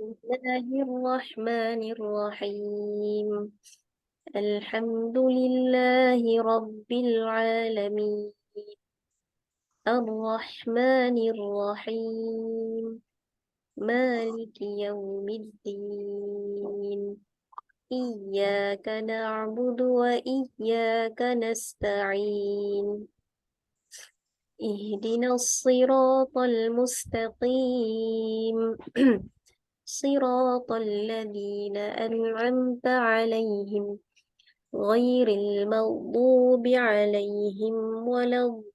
الله الرحمن الرحيم الحمد لله رب العالمين الرحمن الرحيم مالك يوم الدين إياك نعبد وإياك نستعين اهدنا الصراط المستقيم صراط الذين أنعمت عليهم غير المغضوب عليهم ولا الضالين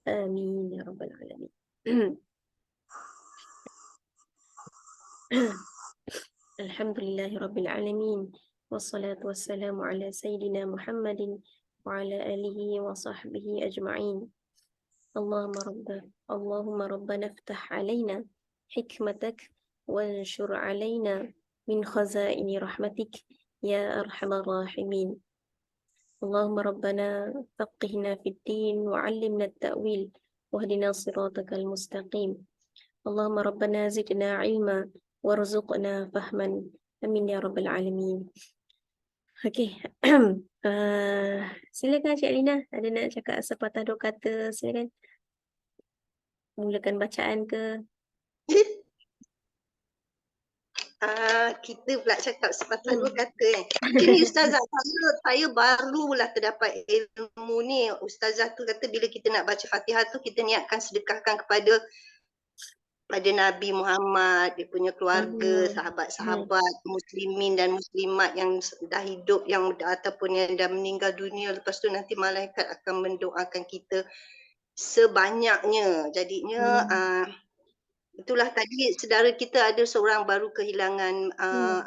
آمين يا رب العالمين الحمد لله رب العالمين والصلاة والسلام على سيدنا محمد وعلى آله وصحبه أجمعين اللهم ربنا افتح علينا حكمتك وانشر علينا من خزائن رحمتك يا أرحم الراحمين اللهم ربنا فقهنا في الدين وعلمنا التأويل واهدنا صراطك المستقيم اللهم ربنا زدنا علما وارزقنا فهما amin ya rabbal alamin. Okey. Silakan Cik Alina, ada nak cakap sepatah dua kata, silakan. Mulakan bacaan ke? Kita pula cakap sepatah dua kata kan. Ini Ustazah, saya barulah terdapat ilmu ni. Ustazah tu kata bila kita nak baca Fatihah tu kita niatkan sedekahkan kepada Nabi Muhammad, dia punya keluarga, sahabat-sahabat, muslimin dan muslimat yang dah hidup yang ataupun yang dah meninggal dunia. Lepas tu nanti malaikat akan mendoakan kita sebanyaknya. Jadinya itulah tadi saudara kita ada seorang baru kehilangan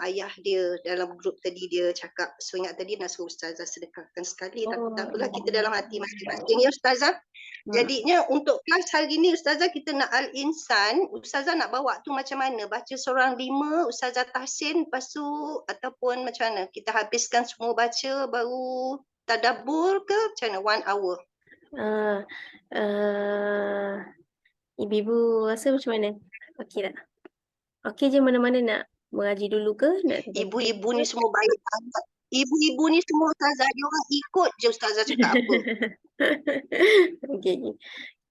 ayah dia dalam grup tadi, dia cakap so ingat tadi nak suruh Ustazah sedekahkan sekali, tapi tak apalah, kita dalam hati masing-masing ya Ustazah. Jadinya untuk kelas hari ni Ustazah kita nak Al-Insan. Ustazah nak bawa tu macam mana? Baca seorang 5, Ustazah tahsin, lepas tu ataupun macam mana? Kita habiskan semua baca baru tadabbur ke macam mana? 1 hour. Ibu-ibu rasa macam mana? Okey tak? Okey je mana-mana nak mengaji dulu ke? Ibu-ibu ni semua baik sangat. Ibu-ibu ni semua Ustazah, dia orang ikut je Ustazah cakap apa. Okey.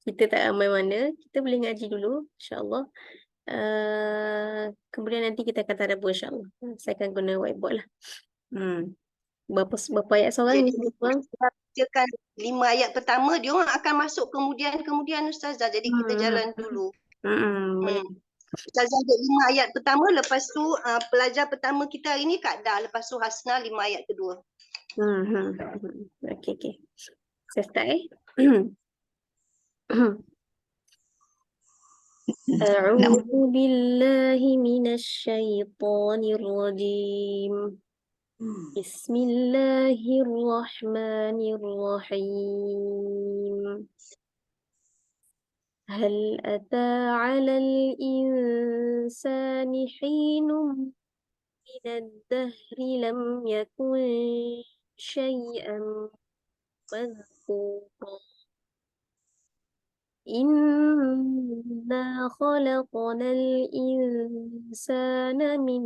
Kita tak ramai mana, kita boleh ngaji dulu insya-Allah. Kemudian nanti kita akan tadabbur insya-Allah. Saya akan guna whiteboard lah. Berapa ayat seorang ni? Kita bacakan 5 ayat pertama, dia orang akan masuk kemudian Ustazah. Jadi kita jalan dulu. Ustazah ada 5 ayat pertama, lepas tu pelajar pertama kita hari ni Kak Dah, lepas tu Hasna 5 ayat kedua. Okey. Saya start A'udzu billahi minasyaitonir rajim. Bismillahirrahmanirrahim. هل أتى على الإنسان حين من الدهر لم يكن شيئا مذكورا إنا خلقنا الإنسان من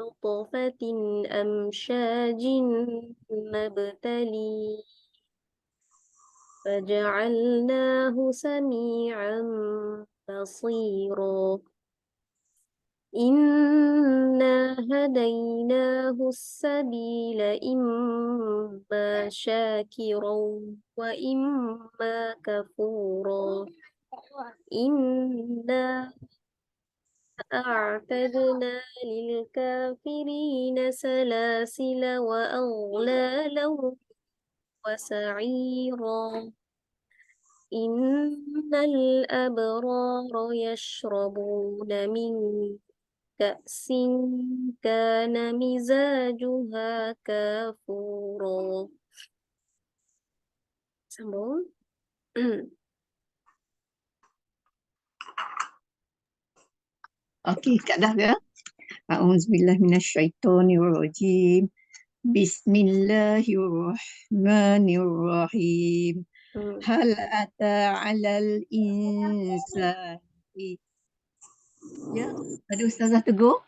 نطفة أمشاج نبتليه فجعلناه سميعا بصيرا إنا هديناه السبيل إما شاكرا وإما كفورا إنا أعتدنا للكافرين سلاسل وأغلالا وسعيرا إن الأبرار يشربون من كأس كان مزاجها كافورا. Sambung. Okey, Kak Dah ya. A'udzubillahi minasyaitonirrajim. Bismillahirrahmanirrahim. Hal ata 'alal insani. Ya, ada ustazah tegur.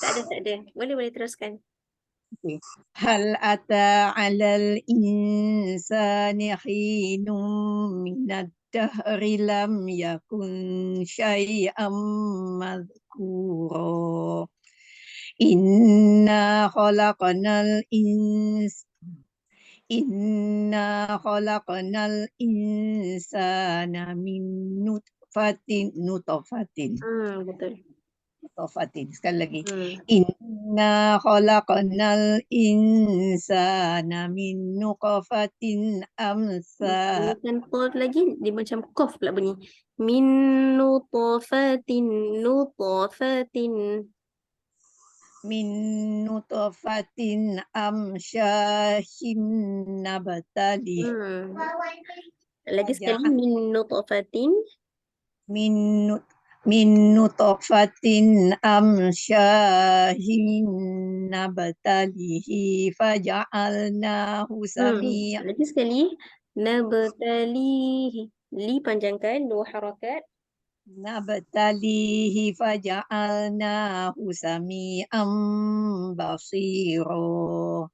Tak ada. Boleh teruskan. Okey. Hal ata 'alal insani hinum minad dahri lam yakun syai'am madhkura. Inna khalaqnal ins Inna khalaqnal insana min nutfatin. Betul. Sekali lagi. Hmm. Inna khalaqnal insana min nutfatin amsa. Bukan qaf lagi, dia macam qaf pula bunyi. Min nutfatin. Min nutfatin amsyahim nabtali. Lagi sekali, min nutfatin. Min nut min nutfatin amsyahim nabtalihi faja'alnahu sami'an. Lagi sekali, nabtalihi. Li panjangkan, 2 harakat. Nabtalihi faja'alnahu sami'an basira.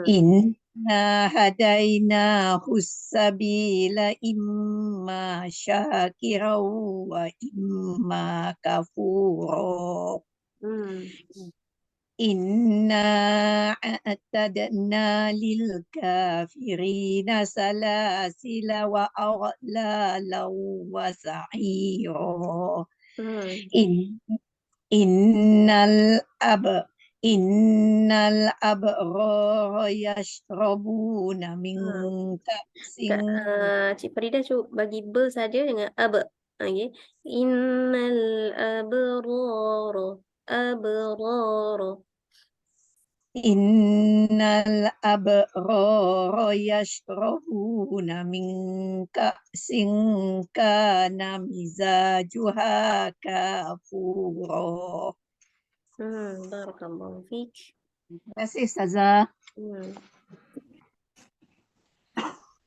Inna hadainahu sabila imma syakira wa imma kafura. Inna a'tadna lil kafirina salasila wa aghlala wa sa'ira. Innal abrara yashrabuna min ka'sin. Cik Farida cuba bagi ber saja dengan ab. Okay. Innal abrara. Innal abrara yashrabuna min ka'sin kana mizajuha kafura. Barakallahu fiik. Terima kasih Ustazah.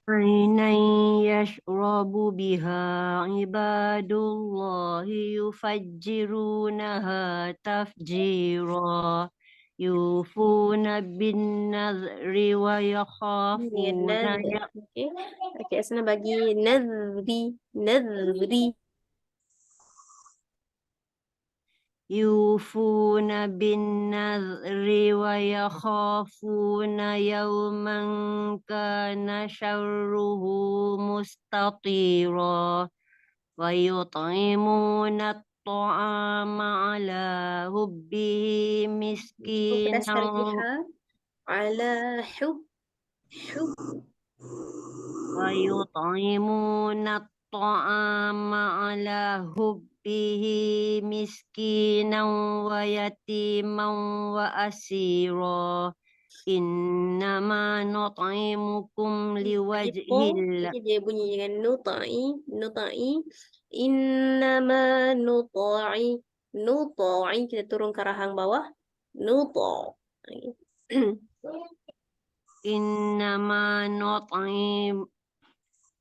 Ainan yashrabu biha ibadullahi yufajjirunaha tafjira. Yufuna bin nadhri wa yakhafuna Okey, Asna bagi nadhri. Yufuna bin nadhri wa yakhafuna yawman kana syarruhu mustatira. Wa yut'imuna at-ta'ama ala hubbihi miskinan Ala ويطعمون الطعام على حبه مسكينا ويتيما وأسيرا إنما نطعمكم لوجه الله. Dia bunyi dengan nutai. Innama nutai. Kita turun ke rahang bawah.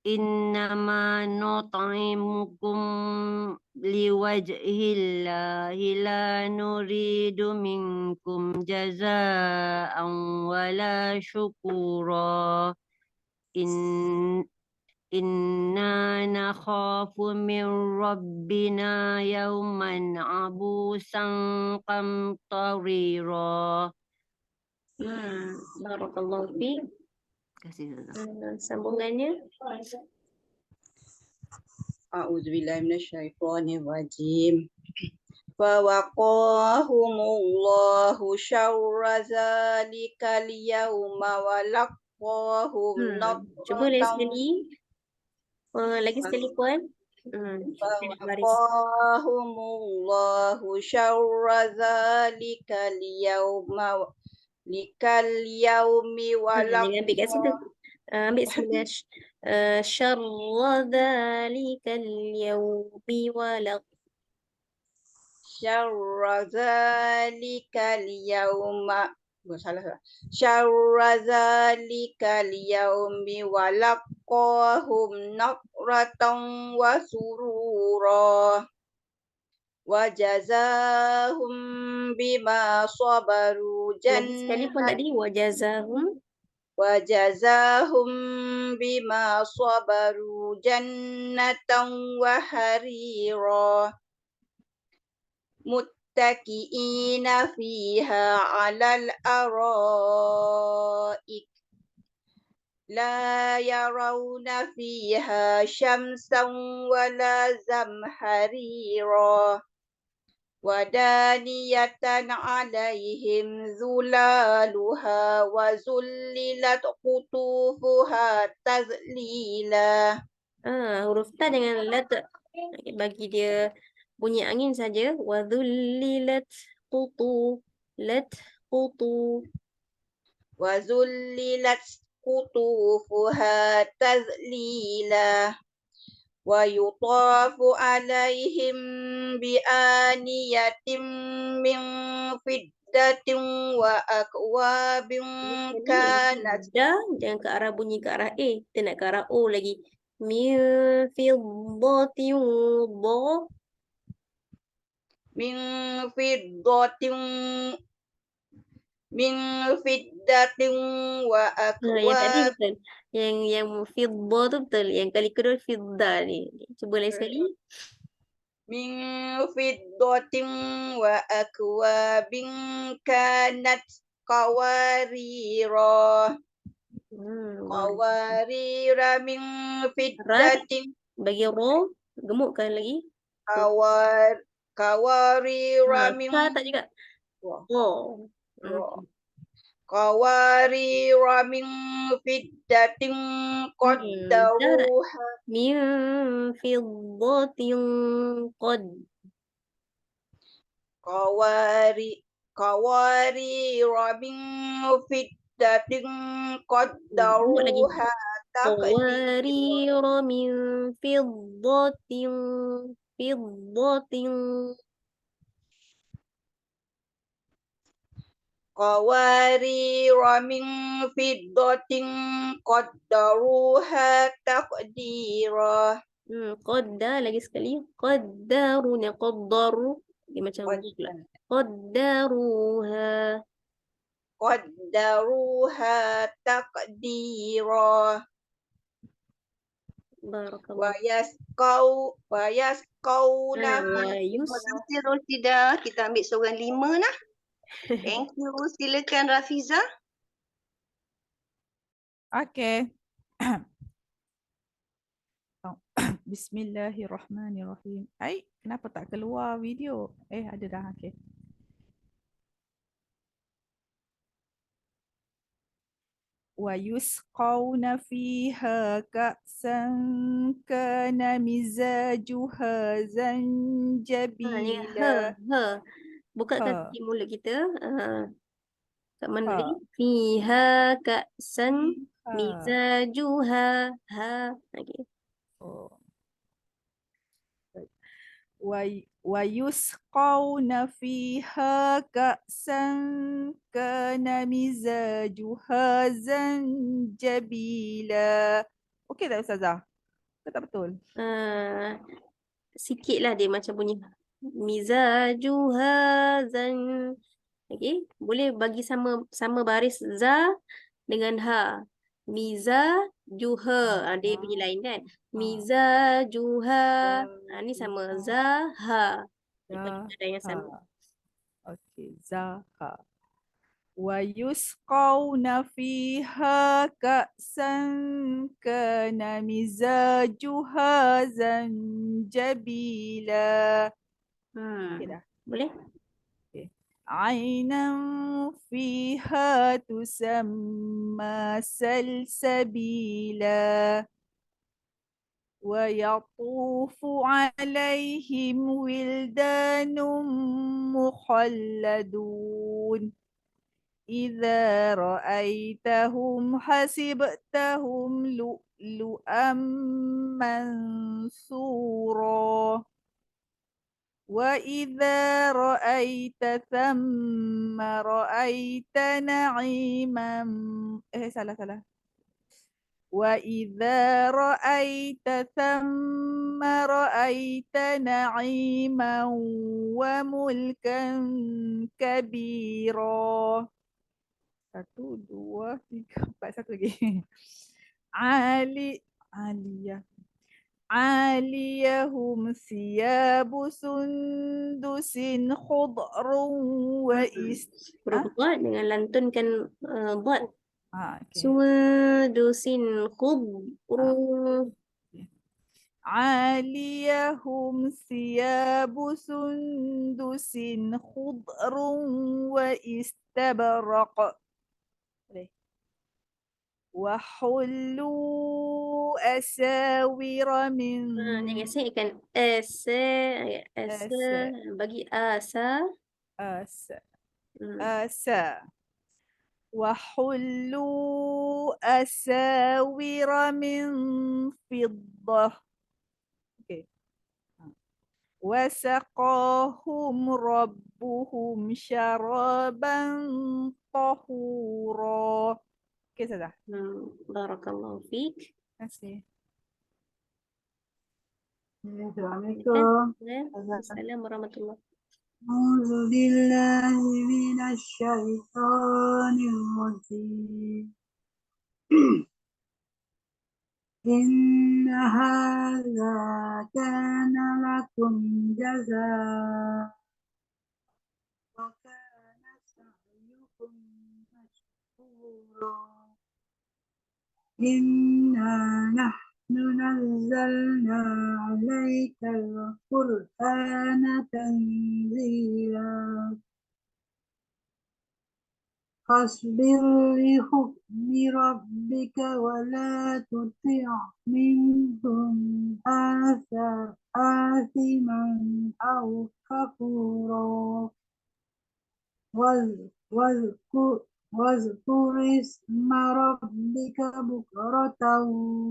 Innama nut'imukum liwajhillahi la nuridu minkum jazaa'an wala syukura. Inna nakhafu min rabbina yawman abusan qamtarira. Barakallahu fiik. Sambungannya. A'udzubillahi minasyaitonirrajim. Fawaqahumullahu syarra zalikal yawma wa laqahum Cuba lagi sekali puan. Fawaqahumullahu syarra zalikal yawma Jangan ambil kat situ. Ambil sebelah syarra dhalikal yawmi walaq. syarra zalikal yawma salah. Syarra zalikal yaumi walaqahum nadratan wa surura wa jazahum bima sabaru Lagi sekali pun tadi wajazahum. وجزاهم بما صبروا جنة وحريرا متكئين فيها على الأرائك لا يرون فيها شمسا ولا زمهريرا ودانية عليهم ظلالها وذللت قطوفها تذليلا. Huruf ta dengan lat. Okay, bagi dia bunyi angin saja. Wadhullilat qutu. Lat qutu. وذللت قطوفها تذليلا ويطاف عليهم بآنية من فضة وأكواب كانت Da, jangan ke arah bunyi ke arah A. Kita nak ke arah O lagi. Min fiddatin dha. من فضة من فضة Yang tadi وأكواب betul. Yang fidda tu betul. Yang kali kedua fidda ni. Cuba lagi sekali. من فضة وأكواب كانت قواريرا قوارير من فضة Bagi ro, gemukkan lagi. قوارير من Ka tak juga. Oh. قوارير من فضة قدروها Min fiddatin qad. قوارير من فضة قدروها تقديرا قوارير من فضة قوارير من فضة قدروها تقديرا. Qadda lagi sekali. Qaddaruna qaddaru. Dia macam pula. Qaddaruha. قدروها تقديرا. Barakallah. ويسقون Yus. Terima kasih Rosida. Kita ambil seorang 5 nah. Thank you. Silakan Rafiza. Okay. Bismillahirrahmanirrahim. Kenapa tak keluar video? Ada dah. Okay. وَيُسْقَوْنَ فِيهَا كَأْسًا كَانَ مِزَاجُهَا Ni زَنْجَبِيلًا. Bukakan Ha. sikit mulut kita. Kat mana Ha. tadi? Fiha ka'san Ha. mizajuha. Okay. Oh. وَيُسْقَوْنَ فِيهَا كَأْسًا كَانَ مِزَاجُهَا زَنْجَبِيلًا. Okey tak Ustazah? Ke tak betul? Sikit lah dia macam bunyi mizajuha zan. Okay. Boleh bagi sama baris za dengan ha. Mizajuha. Dia bunyi lain kan? Mizajuha. Ni sama za ha. Ada yang sama. Okey, zaha. وَيُسْقَوْنَ فِيهَا كَأْسًا كَانَ مِزَاجُهَا زَنْجَبِيلًا. Okey dah. Boleh? عَيْنًا فِيهَا تُسَمَّى سَلْسَبِيلًا. وَيَطُوفُ عَلَيْهِمْ وِلْدَانٌ مُخَلَّدُونَ إِذَا رَأَيْتَهُمْ حَسِبْتَهُمْ لُؤْلُؤًا مَنْثُورًا وإذا رأيت ثم رأيت نعيما salah. وإذا رأيت ثم رأيت نعيما وملكا كبيرا. 1, 2, 3, 4, satu lagi. عاليهم ثياب سندس خضر Huruf dad dengan lantunkan dad. okay. Sundusin khudru. عاليهم ثياب سندس خضر واستبرق وحلوا أساور من Jangan singkan asa. Bagi asa. أسا وحلوا أساور من فضة وسقاهم ربهم شرابا طهورا. sudah. Barakallahu fiik. Terima kasih. Assalamualaikum. Assalamualaikum warahmatullahi أعوذ بالله من الشيطان الرجيم إن هذا كان لكم جزاء وكان سعيكم مشكورا إنا نحن نزلنا عليك القرآن تنزيلا فاصبر لحكم ربك ولا تطع منهم آثما أو كفورا واذكر اسم ربك بكرة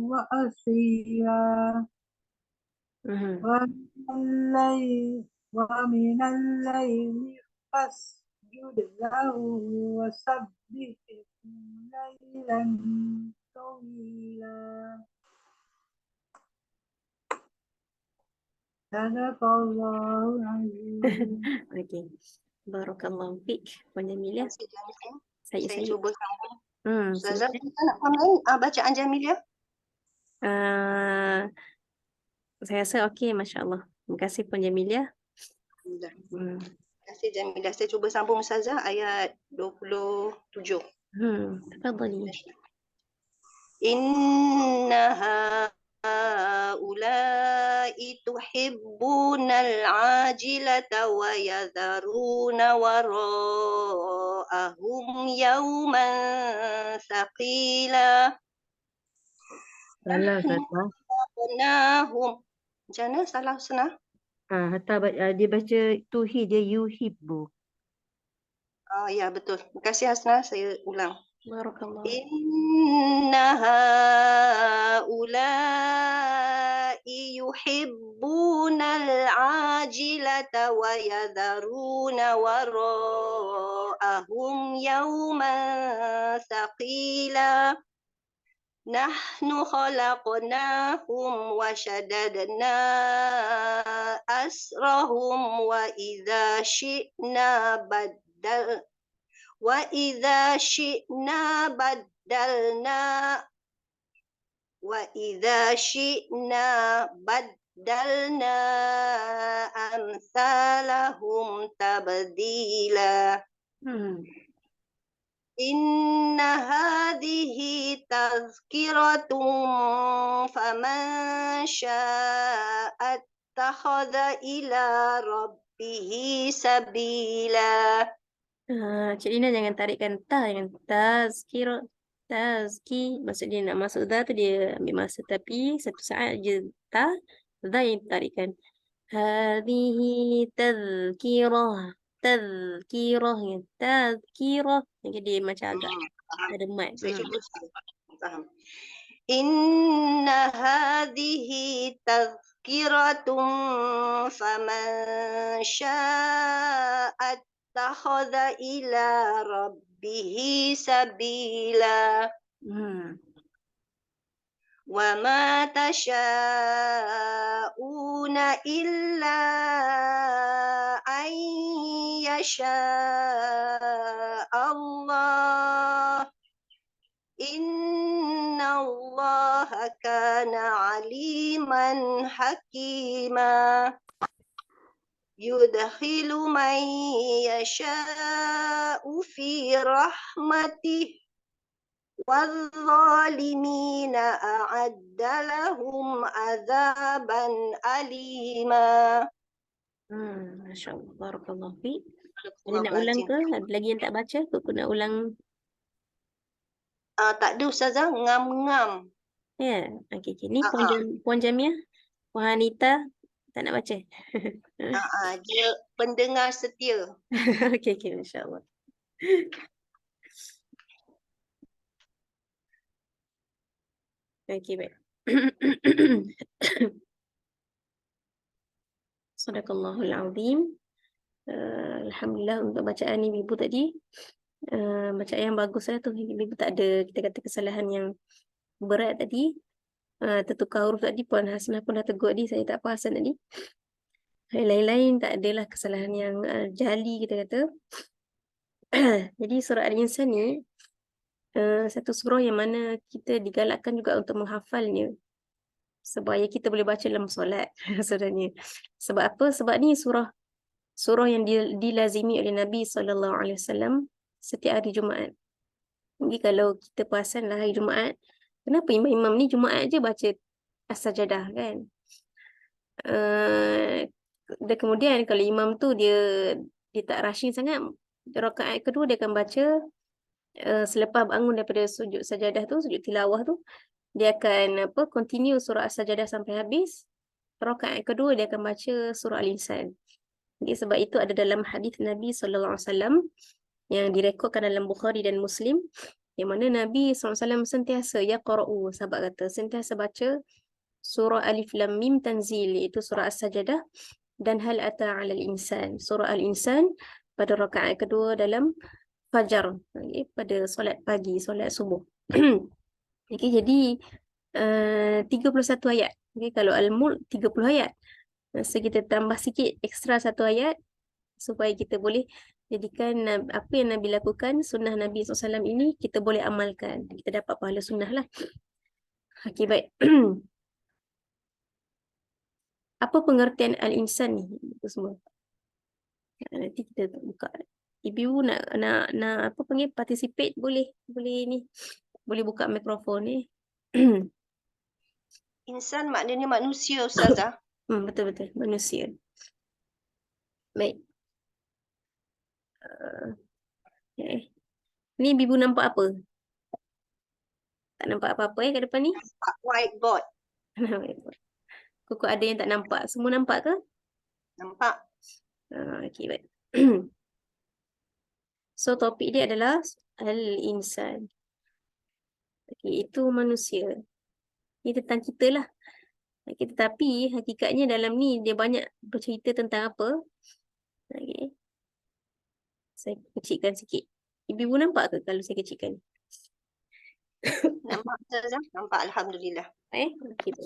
وأصيلا ومن الليل فاسجد له وسبحه ليلا طويلا صدق الله العظيم. Okey. Barakallahu fiik. Puan Jamilah. Saya Saya. cuba sambung. Ustazah, Silakan. kita nak tambahin bacaan Jamilah? Saya rasa okey, masya-Allah. Terima kasih Puan Jamilah. Terima kasih Jamilah. Saya cuba sambung Ustazah ayat 27. Tafadhali. Inna haula'i tuhibbunal ajilata wa yadharuna wara'ahum yawman thaqila. Salah Hatta. Macam mana salah senang? Hatta dia baca tuhi, dia yuhibbu. Ya betul. Terima kasih Hasna. Saya ulang. Barakallah. Inna haula'i yuhibbunal ajilata wa yadharuna wara'ahum yawman thaqila. Nahnu khalaqnahum wa shaddadna asrahum wa idza syi'na baddalna amsalahum tabdila. Inna hadhihi tazkiratun faman syaa'a ittakhadha ila rabbihi sabila. Cik Lina jangan tarikkan ta, jangan tazki. Maksud dia nak masuk ta tu dia ambil masa, tapi satu saat je ta yang tarikkan. Hadhihi tazkirah. Jadi dia macam agak ada mat. Saya cuba faham. Inna hadhihi tadhkiratun faman syaa'a attakhadha ila rabbihi sabila. Wa ma tasha'una illa an yasha Allah. Inna Allah kana aliman hakima. Yudkhilu man yasha'u fi rahmatih. وَالظَّالِمِينَ أَعَدَّ لَهُمْ عَذَابًا أَلِيمًا. Masya Allah, barakallahu fiik. Ada nak ulang ke? Ada lagi yang tak baca? Aku nak ulang. Tak ada Ustazah, ngam-ngam. Ya, okey. Ni Puan Jamia, Puan Anita tak nak baca. Dia pendengar setia. Okey, Masya Allah. Okey, baik. Sadaqallahul Azim. Alhamdulillah untuk bacaan ibu tadi. Bacaan yang bagus lah tu. Ibu tak ada, kita kata, kesalahan yang berat tadi. Tertukar huruf tadi. Puan Hasnah pun dah tegur tadi. Saya tak perasan tadi. Lain-lain tak adalah kesalahan yang jali, kita kata. Jadi surah Al-Insan ni satu surah yang mana kita digalakkan juga untuk menghafalnya supaya kita boleh baca dalam solat sebenarnya. Sebab apa? Sebab ni surah yang dilazimi oleh Nabi SAW setiap hari Jumaat. Jadi kalau kita perasanlah hari Jumaat, kenapa imam-imam ni Jumaat je baca As-Sajadah kan? Dan kemudian kalau imam tu dia tak rushing sangat, rakaat kedua dia akan baca selepas bangun daripada sujud sajadah tu, sujud tilawah tu, dia akan continue surah As-Sajadah sampai habis. Rakaat kedua dia akan baca surah Al-Insan. Jadi sebab itu ada dalam hadis Nabi SAW yang direkodkan dalam Bukhari dan Muslim, yang mana Nabi SAW sentiasa yaqra'u, sahabat kata, sentiasa baca surah Alif Lam Mim Tanzil, iaitu surah As-Sajadah, dan Hal Ata 'alal Insan, surah Al-Insan pada rakaat kedua dalam fajar, pada solat pagi, solat subuh. Jadi 31 ayat. Kalau Al-Mulk 30 ayat. So kita tambah sikit ekstra satu ayat supaya kita boleh jadikan apa yang Nabi lakukan, sunnah Nabi SAW ini kita boleh amalkan. Kita dapat pahala sunnah lah. Okey, baik. Apa pengertian Al-Insan ni? Itu semua. Nanti kita buka. Ibu nak apa panggil, participate, boleh ni. Boleh buka mikrofon ni. Insan maknanya manusia Ustazah. Betul-betul, manusia. Baik. Ni ibu nampak apa? Tak nampak apa-apa kat depan ni? Nampak whiteboard. Kok ada yang tak nampak? Semua nampak ke? Nampak. Okey, baik. So topik dia adalah Al-Insan. Okey, itu manusia. Ini tentang kita lah. Tetapi hakikatnya dalam ni dia banyak bercerita tentang apa? Okey. Saya kecilkan sikit. Ibu nampak ke kalau saya kecilkan? Nampak Ustazah? Nampak, Alhamdulillah. Okey.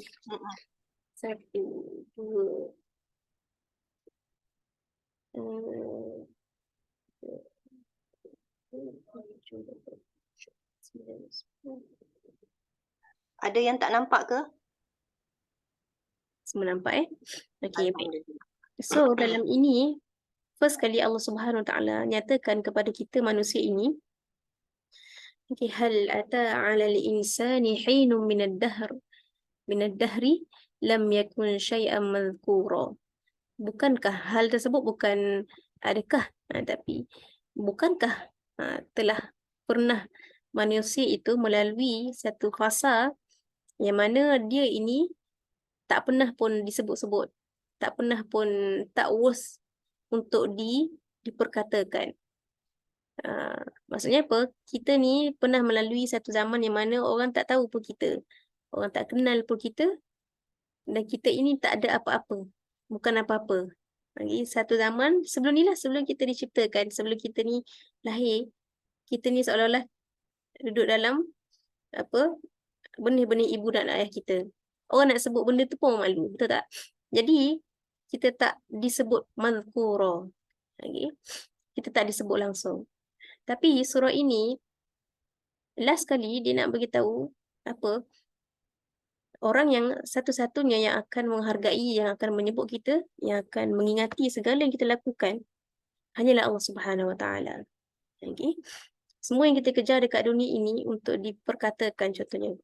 Satu, dua. Ada yang tak nampak ke? Semua nampak Okey, baik. So dalam ini first kali Allah Subhanahu Wa Taala nyatakan kepada kita manusia ini, okey, hal ata 'alal insani hinun minad-dahri lam yakun syai'an madhkura. Bukankah hal tersebut, bukan adakah, tapi bukankah telah pernah manusia itu melalui satu fasa yang mana dia ini tak pernah pun disebut-sebut, tak pernah pun, tak worth untuk diperkatakan. Maksudnya apa? Kita ni pernah melalui satu zaman yang mana orang tak tahu pun kita, orang tak kenal pun kita, Dan kita ini tak ada apa-apa. Bukan apa-apa. Lagi satu zaman sebelum ni lah, sebelum kita diciptakan, sebelum kita ni lahir, kita ni seolah-olah duduk dalam apa benih-benih ibu dan ayah kita. Orang nak sebut benda tu pun malu, betul tak? Jadi kita tak disebut mazkura. Okay? Kita tak disebut langsung. Tapi surah ini last kali dia nak bagi tahu apa? Orang yang satu-satunya yang akan menghargai, yang akan menyebut kita, yang akan mengingati segala yang kita lakukan hanyalah Allah Subhanahu Wa Taala. Okay? Semua yang kita kejar dekat dunia ini untuk diperkatakan contohnya,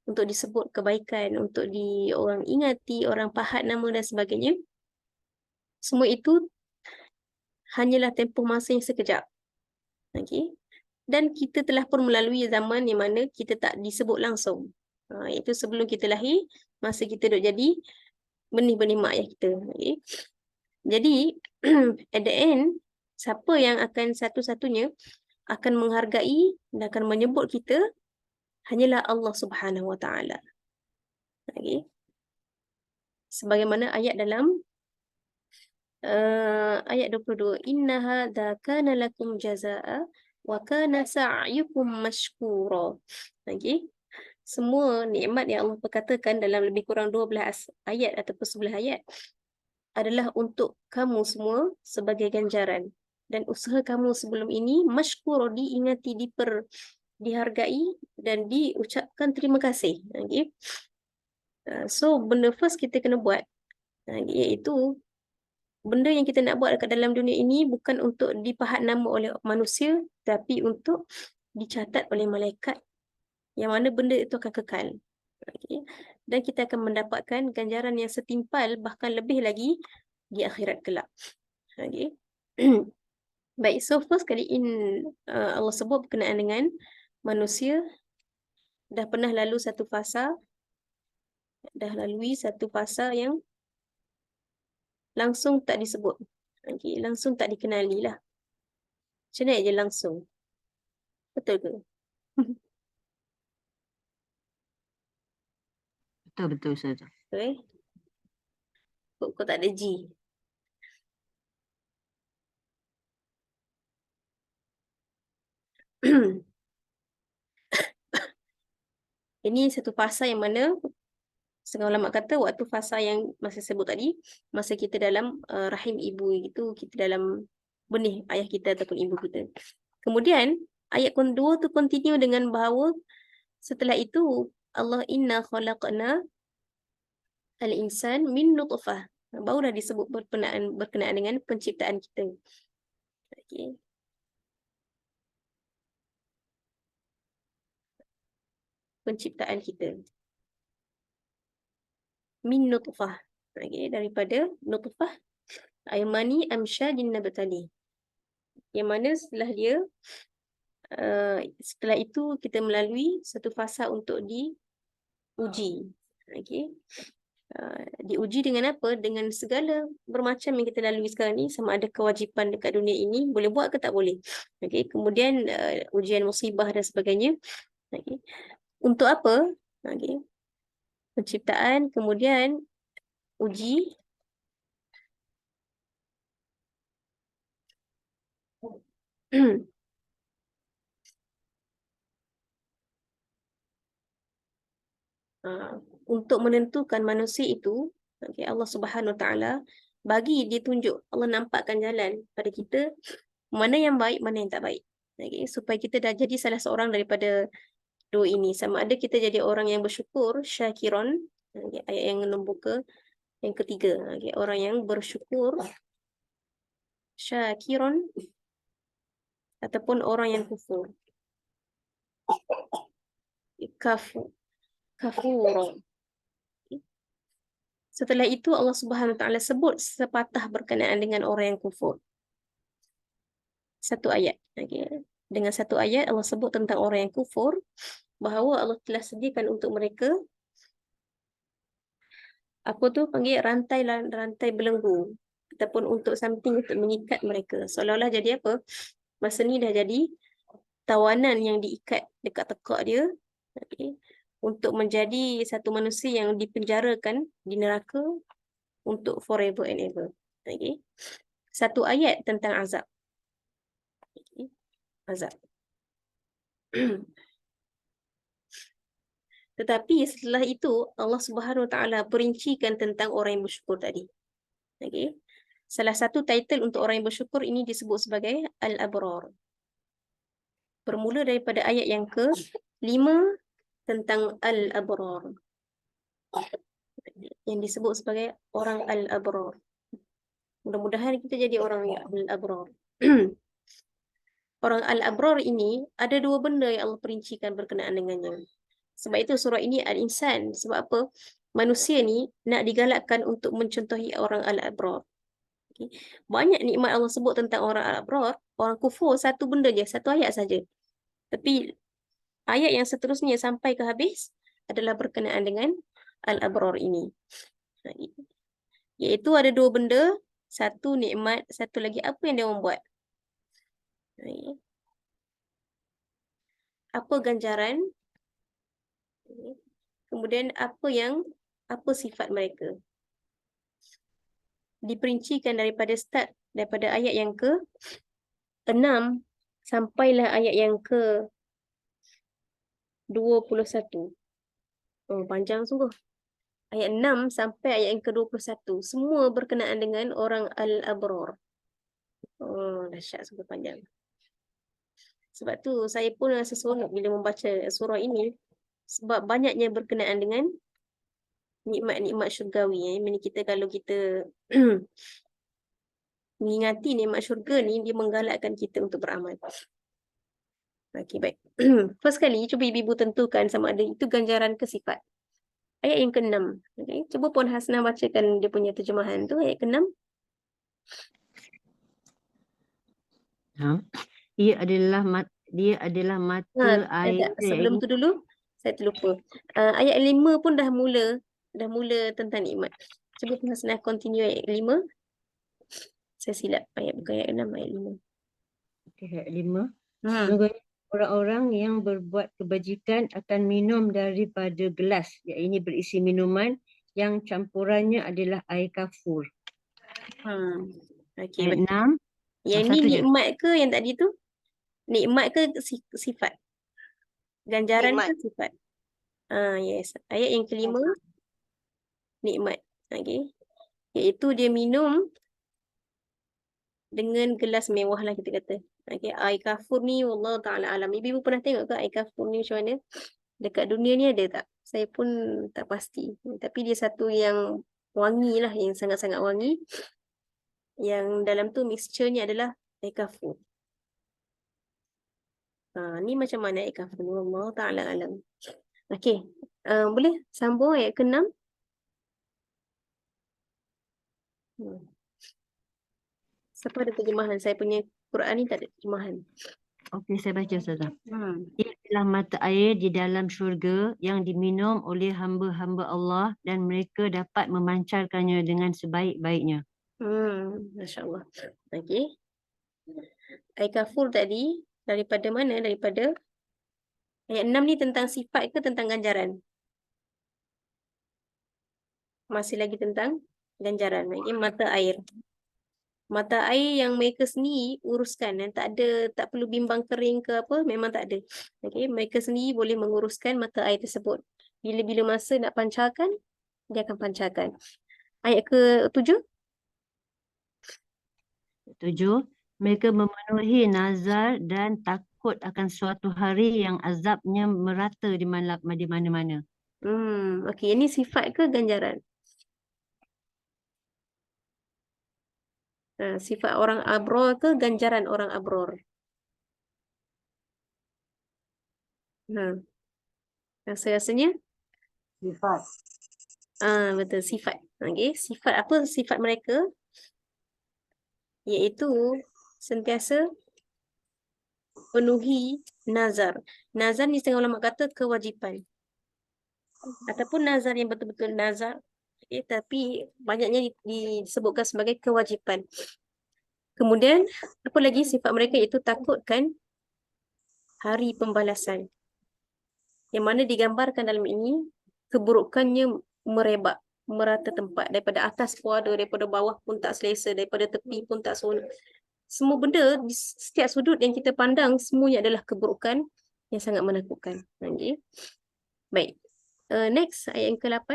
untuk disebut kebaikan, untuk orang ingati, orang pahat nama dan sebagainya. Semua itu hanyalah tempoh masa yang sekejap. Okay? Dan kita telah pun melalui zaman yang mana kita tak disebut langsung. Itu sebelum kita lahir, masa kita duduk jadi benih-benih mak ayah kita. Okay? Jadi, at the end, siapa yang akan satu-satunya akan menghargai dan akan menyebut kita hanyalah Allah Subhanahu Wa Taala. Okay? Sebagaimana ayat dalam ayat 22, inna hadza kana lakum jazaa'a wa kana sa'yukum mashkura. Okay? Semua nikmat yang Allah perkatakan dalam lebih kurang 12 ayat ataupun 11 ayat adalah untuk kamu semua sebagai ganjaran. Dan usaha kamu sebelum ini mashkura, diingati, dihargai dan diucapkan terima kasih. Okay? So benda first kita kena buat iaitu benda yang kita nak buat dekat dalam dunia ini bukan untuk dipahat nama oleh manusia, tapi untuk dicatat oleh malaikat yang mana benda itu akan kekal. Okay. Dan kita akan mendapatkan ganjaran yang setimpal, bahkan lebih lagi di akhirat kelak. Okay. Baik, so first kali ini Allah sebut berkenaan dengan manusia dah pernah lalu satu fasa, dah lalui satu fasa yang langsung tak disebut. Okay. Langsung tak dikenali lah. Macam mana je langsung? Betul ke? Betul Ustazah. Betul kau tak ada G. Ini satu fasa yang mana setengah ulama kata waktu fasa yang masa sebut tadi, masa kita dalam rahim ibu itu, kita dalam benih ayah kita ataupun ibu kita. Kemudian ayat kedua tu continue dengan bahawa setelah itu Allah inna khalaqna al-insan min nutfah. Barulah disebut berkenaan dengan penciptaan kita. Okay. Penciptaan kita. Min nutfah. Okay. Daripada nutfah air mani amsyajin nabtali. Yang mana setelah itu kita melalui satu fasa untuk diuji. Okay. Diuji dengan apa? Dengan segala bermacam yang kita lalui sekarang ni, sama ada kewajipan dekat dunia ini boleh buat ke tak boleh. Okay. Kemudian ujian musibah dan sebagainya. Okay. Untuk apa? Okay. Penciptaan, kemudian uji, untuk menentukan manusia itu, okay, Allah Subhanahu Wa Taala bagi dia tunjuk, Allah nampakkan jalan pada kita mana yang baik, mana yang tak baik. Okay, supaya kita dah jadi salah seorang daripada dua ini. Sama ada kita jadi orang yang bersyukur, syakiron, okay, ayat yang membuka yang ketiga. Okay, orang yang bersyukur, syakiron, ataupun orang yang kufur. Kafur. Setelah itu Allah Subhanahu Wa Taala sebut sepatah berkenaan dengan orang yang kufur. Satu ayat. Okay. Dengan satu ayat Allah sebut tentang orang yang kufur, bahawa Allah telah sediakan untuk mereka apa tu panggil rantai belenggu, ataupun untuk something untuk mengikat mereka. Seolah-olah jadi apa? Masa ni dah jadi tawanan yang diikat dekat tekak dia. Okay. untuk menjadi satu manusia yang dipenjarakan di neraka untuk forever and ever. Okay. Satu ayat tentang azab. Okay. Azab. Tetapi setelah itu Allah Subhanahu Wa Taala perincikan tentang orang yang bersyukur tadi. Okay. Salah satu title untuk orang yang bersyukur ini disebut sebagai Al-Abrar. Bermula daripada ayat yang ke-5 tentang Al-Abrar. Yang disebut sebagai orang Al-Abrar. Mudah-mudahan kita jadi orang yang Al-Abrar. Orang Al-Abrar ini ada dua benda yang Allah perincikan berkenaan dengannya. Sebab itu surah ini Al-Insan. Sebab apa? Manusia ni nak digalakkan untuk mencontohi orang Al-Abrar. Okay. Banyak nikmat Allah sebut tentang orang Al-Abrar. Orang kufur satu benda je, satu ayat saja. Tapi ayat yang seterusnya sampai ke habis adalah berkenaan dengan Al-Abrar ini. Iaitu ada dua benda, satu nikmat, satu lagi apa yang dia orang buat. Apa ganjaran, kemudian apa sifat mereka. Diperincikan daripada start, daripada ayat yang ke-6 sampailah ayat yang ke-21. Oh, panjang sungguh. Ayat 6 sampai ayat yang ke-21. Semua berkenaan dengan orang Al-Abrar. Oh, dahsyat, sungguh panjang. Sebab tu saya pun rasa seronok bila membaca surah ini. Sebab banyaknya berkenaan dengan nikmat-nikmat syurgawi. Ini kita kalau kita mengingati nikmat syurga ni, dia menggalakkan kita untuk beramal. Okey, baik. First kali, cuba ibu-ibu tentukan sama ada itu ganjaran ke sifat. Ayat yang ke-6. Okay. Cuba Puan Hasnah bacakan dia punya terjemahan tu, ayat ke-6. Dia adalah mata air. Sebelum tu dulu, saya terlupa. Ayat 5 pun dah mula tentang nikmat. Cuba Puan Hasnah continue ayat 5. Saya silap ayat, bukan ayat 6, ayat 5. Okay, ayat 5. Orang-orang yang berbuat kebajikan akan minum daripada gelas yang ini berisi minuman yang campurannya adalah air kafur. Okey, Ayat baik. 6. Yang ni nikmat ke yang tadi tu? Nikmat ke sifat? Ganjaran Nikmat. ke sifat? Yes. Ayat yang ke-5 nikmat. Okey. Iaitu dia minum dengan gelas mewah lah kita kata. Okay, air kafur ni wallahu ta'ala alam. Ibu pernah tengok ke air kafur ni macam mana? Dekat dunia ni ada tak? Saya pun tak pasti. Tapi dia satu yang wangi lah, yang sangat-sangat wangi. Yang dalam tu mixture-nya adalah air kafur. Ni macam mana air kafur ni? Wallahu ta'ala alam. Okay. Boleh sambung ayat ke-6? Siapa ada terjemahan? Saya punya Quran ni tak ada terjemahan. Okey, saya baca Ustazah. Ia adalah mata air di dalam syurga yang diminum oleh hamba-hamba Allah dan mereka dapat memancarkannya dengan sebaik-baiknya. Masya Allah. Okey. Air kafur tadi daripada mana? Daripada ayat 6 ni tentang sifat ke tentang ganjaran? Masih lagi tentang ganjaran. Okey, mata air. Mata air yang mereka sendiri uruskan, dan tak perlu bimbang kering ke apa, memang tak ada. Okey, mereka sendiri boleh menguruskan mata air tersebut. Bila-bila masa nak pancarkan, dia akan pancarkan. Ayat ke-7. 7. Mereka memenuhi nazar dan takut akan suatu hari yang azabnya merata di mana-mana. Okey, ini sifat ke ganjaran? Sifat orang abror ke ganjaran orang abror? Rasa-rasanya? Sifat. Betul, sifat. Okey, sifat apa sifat mereka? Iaitu sentiasa penuhi nazar. Nazar ni setengah ulama kata kewajipan. Ataupun nazar yang betul-betul nazar. Okay, tapi banyaknya disebutkan sebagai kewajipan. Kemudian, apa lagi sifat mereka iaitu takutkan hari pembalasan. Yang mana digambarkan dalam ini keburukannya merebak, merata tempat. Daripada atas pun ada, daripada bawah pun tak selesa, daripada tepi pun tak seronok. Semua benda di setiap sudut yang kita pandang semuanya adalah keburukan yang sangat menakutkan. Okay. Baik. Next, ayat yang ke-8.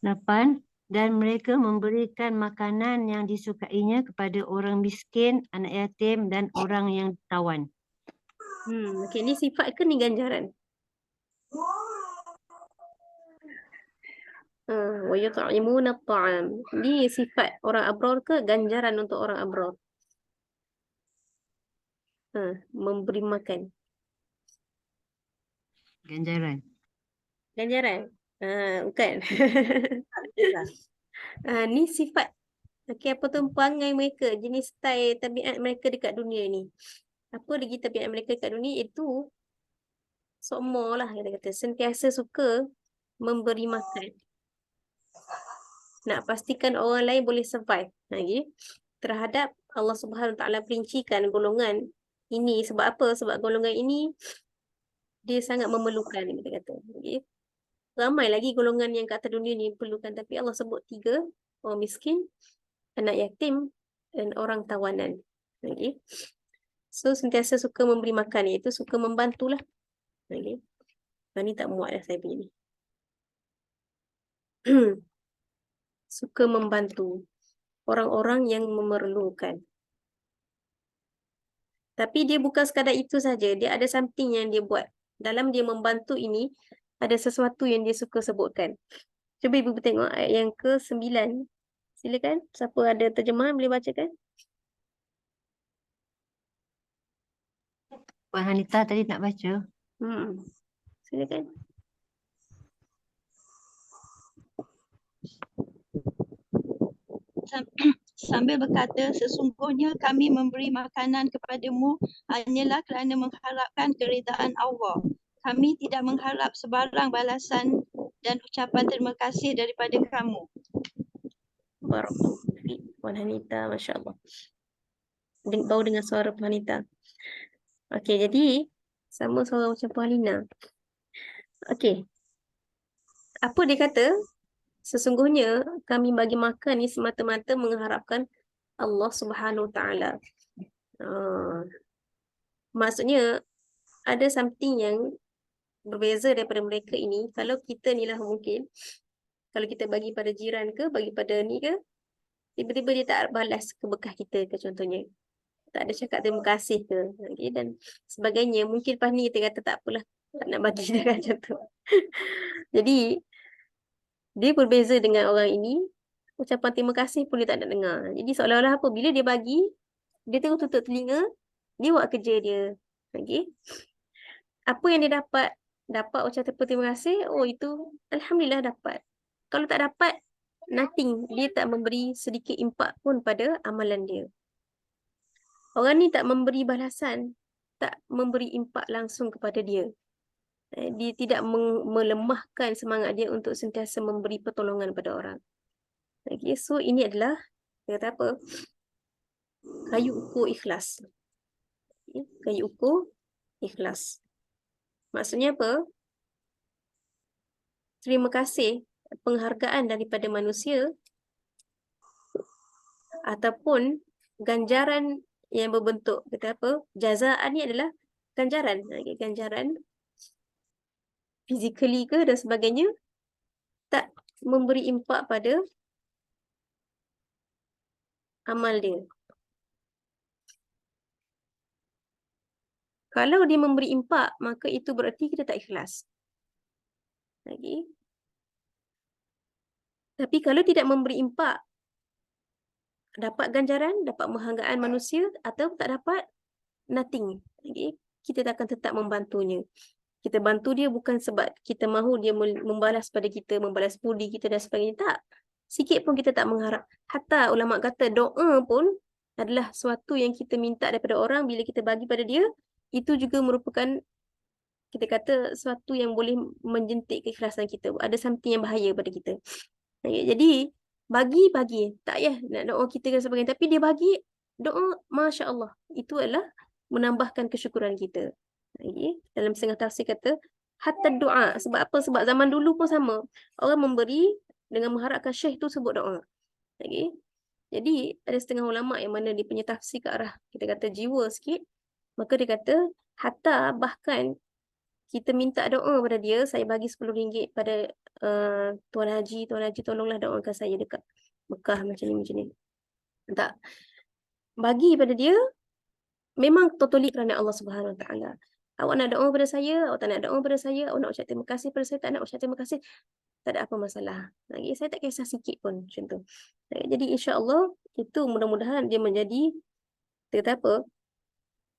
8. Dan mereka memberikan makanan yang disukainya kepada orang miskin, anak yatim dan orang yang tawan. Okay, ni sifat ke ni ganjaran? Wa yut'imuna at-ta'am. Ni sifat orang abrar ke ganjaran untuk orang abrar? Memberi makan. Ganjaran. Ganjaran? Bukan. Ni sifat. Okay, apa tu perangai mereka, jenis style tabiat mereka dekat dunia ni. Apa lagi tabiat mereka dekat dunia itu sokmo lah kata sentiasa suka memberi makan. Nak pastikan orang lain boleh survive lagi terhadap Allah Subhanahu Wa Taala perincikan golongan ini. Sebab apa? Sebab golongan ini dia sangat memerlukan, kita kata. Okay. Ramai lagi golongan yang kat atas dunia ni perlukan, tapi Allah sebut 3, orang miskin, anak yatim dan orang tawanan. Okay. So sentiasa suka memberi makan, iaitu suka membantulah. Okay. Ni tak muat dah saya punya ni. Suka membantu orang-orang yang memerlukan. Tapi dia bukan sekadar itu saja, dia ada something yang dia buat. Dalam dia membantu ini, ada sesuatu yang dia suka sebutkan. Cuba ibu tengok ayat yang ke-9. Silakan, siapa ada terjemahan boleh bacakan? Puan Hanita tadi nak baca. Silakan. Sambil berkata, sesungguhnya kami memberi makanan kepadamu hanyalah kerana mengharapkan keridaan Allah. Kami tidak mengharap sebarang balasan dan ucapan terima kasih daripada kamu. Barakallahu fiik, Puan Hanita, Masya Allah. Bau dengan suara Puan Hanita. Okey, jadi sama suara macam Puan Lina. Okey. Apa dia kata? Sesungguhnya kami bagi makan ni semata-mata mengharapkan Allah Subhanahu Wa Taala. Maksudnya ada something yang berbeza daripada mereka ini. Kalau kita ni lah mungkin, kalau kita bagi pada jiran ke, bagi pada ni ke, tiba-tiba dia tak balas ke bekas kita ke contohnya. Tak ada cakap terima kasih ke. Okay, dan sebagainya. Mungkin lepas ni kita kata tak apalah, tak nak bagi dia kan macam tu. Jadi, dia berbeza dengan orang ini, ucapan terima kasih pun dia tak nak dengar. Jadi seolah-olah apa, bila dia bagi, dia terus tutup telinga, dia buat kerja dia. Okay. Apa yang dia dapat? Dapat ucapan terima kasih, oh itu Alhamdulillah dapat. Kalau tak dapat, nothing. Dia tak memberi sedikit impak pun pada amalan dia. Orang ni tak memberi balasan, tak memberi impak langsung kepada dia. Dia tidak melemahkan semangat dia untuk sentiasa memberi pertolongan pada orang. Okay, so ini adalah, dia kata apa? Kayu ukur ikhlas. Okay, kayu ukur ikhlas. Maksudnya apa? Terima kasih, penghargaan daripada manusia ataupun ganjaran yang berbentuk, kata apa? Jazaan ni adalah ganjaran. Okay, ganjaran physically ke dan sebagainya, tak memberi impak pada amal dia. Kalau dia memberi impak, maka itu berarti kita tak ikhlas. Okay. Tapi kalau tidak memberi impak, dapat ganjaran, dapat penghargaan manusia, atau tak dapat, nothing. Okay. Kita akan tetap membantunya. Kita bantu dia bukan sebab kita mahu dia membalas pada kita, membalas budi kita dan sebagainya. Tak. Sikit pun kita tak mengharap. Hatta ulama kata doa pun adalah sesuatu yang kita minta daripada orang, bila kita bagi pada dia, itu juga merupakan, kita kata, sesuatu yang boleh menjentik keikhlasan kita. Ada something yang bahaya pada kita. Jadi, bagi. Tak payah nak doa kita dan sebagainya. Tapi dia bagi, doa, Masya Allah. Itu adalah menambahkan kesyukuran kita. Okay. Dalam setengah tafsir kata hatta doa. Sebab apa? Sebab zaman dulu pun sama. Orang memberi dengan mengharapkan syekh tu sebut doa. Okay. Jadi ada setengah ulama yang mana dia punya tafsir ke arah kita kata jiwa sikit. Maka dia kata hatta bahkan kita minta doa pada dia, saya bagi RM10 pada Tuan Haji tolonglah doakan saya dekat Mekah macam ni. Tak. Bagi pada dia memang totally kerana Allah Subhanahu Wa Taala. Awak nak doa pada saya, awak tak nak doa pada saya, awak nak ucap terima kasih pada saya, tak nak ucap terima kasih, tak ada apa masalah. Lagi saya tak kisah sikit pun macam tu. Jadi insya-Allah itu mudah-mudahan dia menjadi kita kata apa?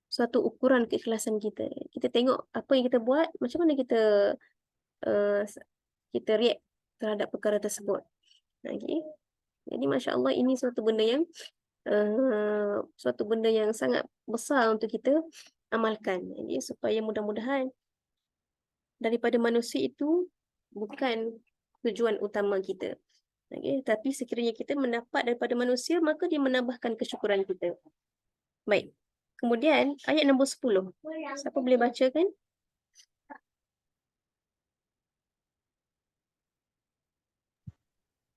Suatu ukuran keikhlasan kita. Kita tengok apa yang kita buat, macam mana kita uh, kita react terhadap perkara tersebut. Okay. Jadi masya-Allah ini suatu benda yang sangat besar untuk kita amalkan. Jadi supaya mudah-mudahan daripada manusia itu bukan tujuan utama kita. Okay. Tapi sekiranya kita mendapat daripada manusia, maka dia menambahkan kesyukuran kita. Baik. Kemudian ayat nombor 10. Siapa boleh bacakan?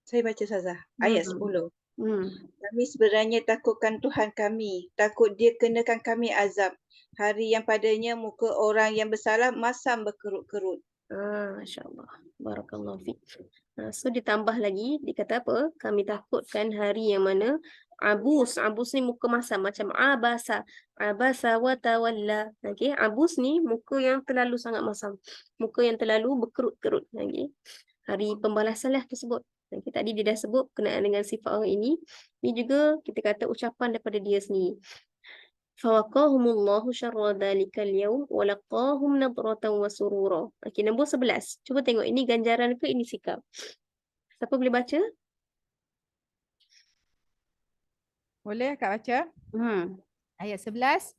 Saya baca Ustazah. Ayat 10. Kami sebenarnya takutkan Tuhan kami. Takut dia kenakan kami azab. Hari yang padanya muka orang yang bersalah masam berkerut-kerut. Masya Allah. Barakallahu fiik. So ditambah lagi, dikata apa? Kami takutkan hari yang mana abus ni muka masam macam abasa wa tawalla. Okay. Abus ni muka yang terlalu sangat masam. Muka yang terlalu berkerut-kerut. Okay. Hari pembalasan lah tersebut. Okay. Tadi dia dah sebut kenaan dengan sifat orang ini. Ini juga kita kata ucapan daripada dia sendiri. Fawaqahumullahu syarra dhalikal yawm wa laqahum nadratan wa surura. Okey, nombor 11. Cuba tengok ini ganjaran ke ini sikap. Siapa boleh baca? Boleh Kak baca? Ayat 11.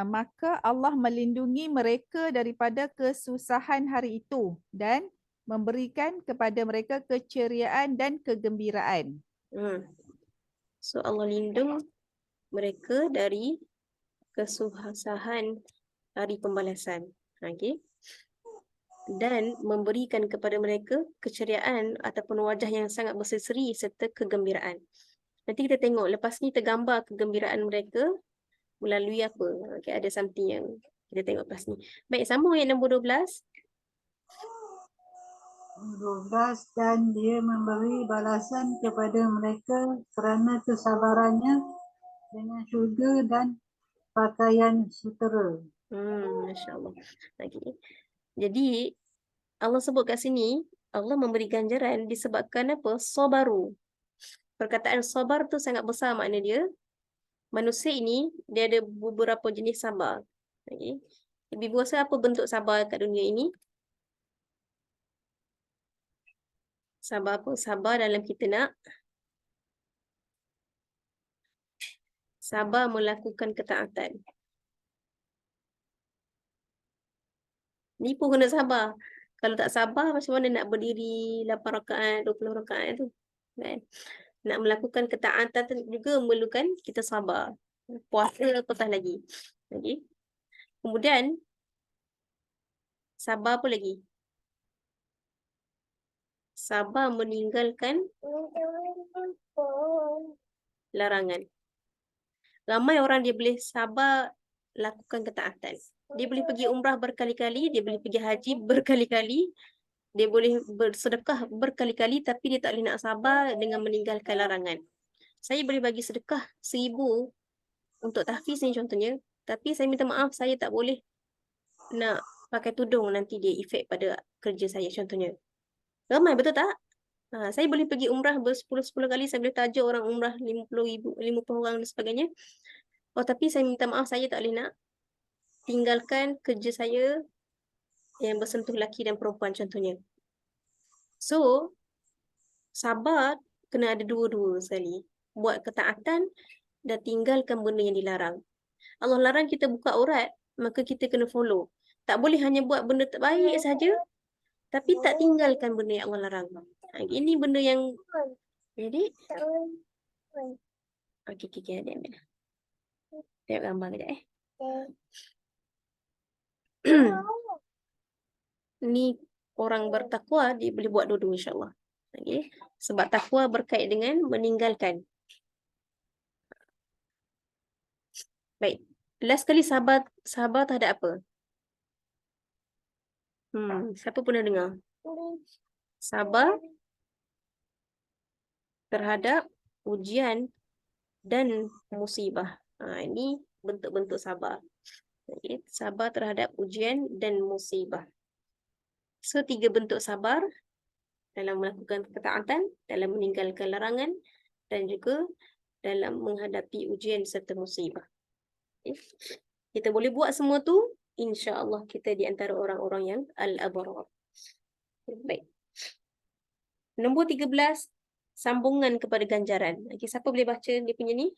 Maka Allah melindungi mereka daripada kesusahan hari itu dan memberikan kepada mereka keceriaan dan kegembiraan. So Allah lindung mereka dari kesusahan hari pembalasan. Okey. Dan memberikan kepada mereka keceriaan ataupun wajah yang sangat berseri serta kegembiraan. Nanti kita tengok lepas ni tergambar kegembiraan mereka melalui apa. Okay, ada something yang kita tengok lepas ni. Baik, sambung ayat nombor 12. 12 dan dia memberi balasan kepada mereka kerana kesabarannya dengan syurga dan pakaian sutera. Masya Allah. Okay. Jadi Allah sebut kat sini Allah memberi ganjaran disebabkan apa? Sabaru. Perkataan sabar tu sangat besar makna dia. Manusia ini dia ada beberapa jenis sabar. Okay. Ibu rasa apa bentuk sabar kat dunia ini? Sabar apa? Sabar dalam kita nak sabar melakukan ketaatan. Ni pun kena sabar. Kalau tak sabar, macam mana nak berdiri 8 rakaat, 20 rakaat tu? Kan? Nak melakukan ketaatan juga memerlukan kita sabar. Puasa apatah lagi. Okay. Kemudian, sabar apa lagi? Sabar meninggalkan larangan. Ramai orang dia boleh sabar lakukan ketaatan. Dia boleh pergi umrah berkali-kali, dia boleh pergi haji berkali-kali, dia boleh bersedekah berkali-kali, tapi dia tak boleh nak sabar dengan meninggalkan larangan. Saya boleh bagi sedekah 1,000 untuk tahfiz ni contohnya, tapi saya minta maaf, saya tak boleh nak pakai tudung, nanti dia efek pada kerja saya contohnya. Ramai betul tak? Saya boleh pergi umrah ber-10 kali, saya boleh tajuk orang umrah 50,000, 50 orang dan sebagainya. Tapi saya minta maaf, saya tak boleh nak tinggalkan kerja saya yang bersentuh lelaki dan perempuan contohnya. So, sabar kena ada dua-dua sekali. Buat ketaatan dan tinggalkan benda yang dilarang. Allah larang kita buka aurat, maka kita kena follow. Tak boleh hanya buat benda terbaik saja, tapi tak tinggalkan benda yang Allah larang. Ini benda yang jadi okey, adik ambil. Tengok gambar kejap . Ni orang bertakwa dia boleh buat dua-dua insya-Allah. Okay. Sebab takwa berkait dengan meninggalkan. Baik. Last kali sabar terhadap apa? Siapa pernah dengar? Sabar terhadap ujian dan musibah. Ini bentuk-bentuk sabar. Okay. Sabar terhadap ujian dan musibah. So, 3 bentuk sabar dalam melakukan ketaatan, dalam meninggalkan larangan, dan juga dalam menghadapi ujian serta musibah. Okay. Kita boleh buat semua tu, insya-Allah kita di antara orang-orang yang al-abrar. Baik. Nombor 13, sambungan kepada ganjaran. Okay, siapa boleh baca dia punya ni?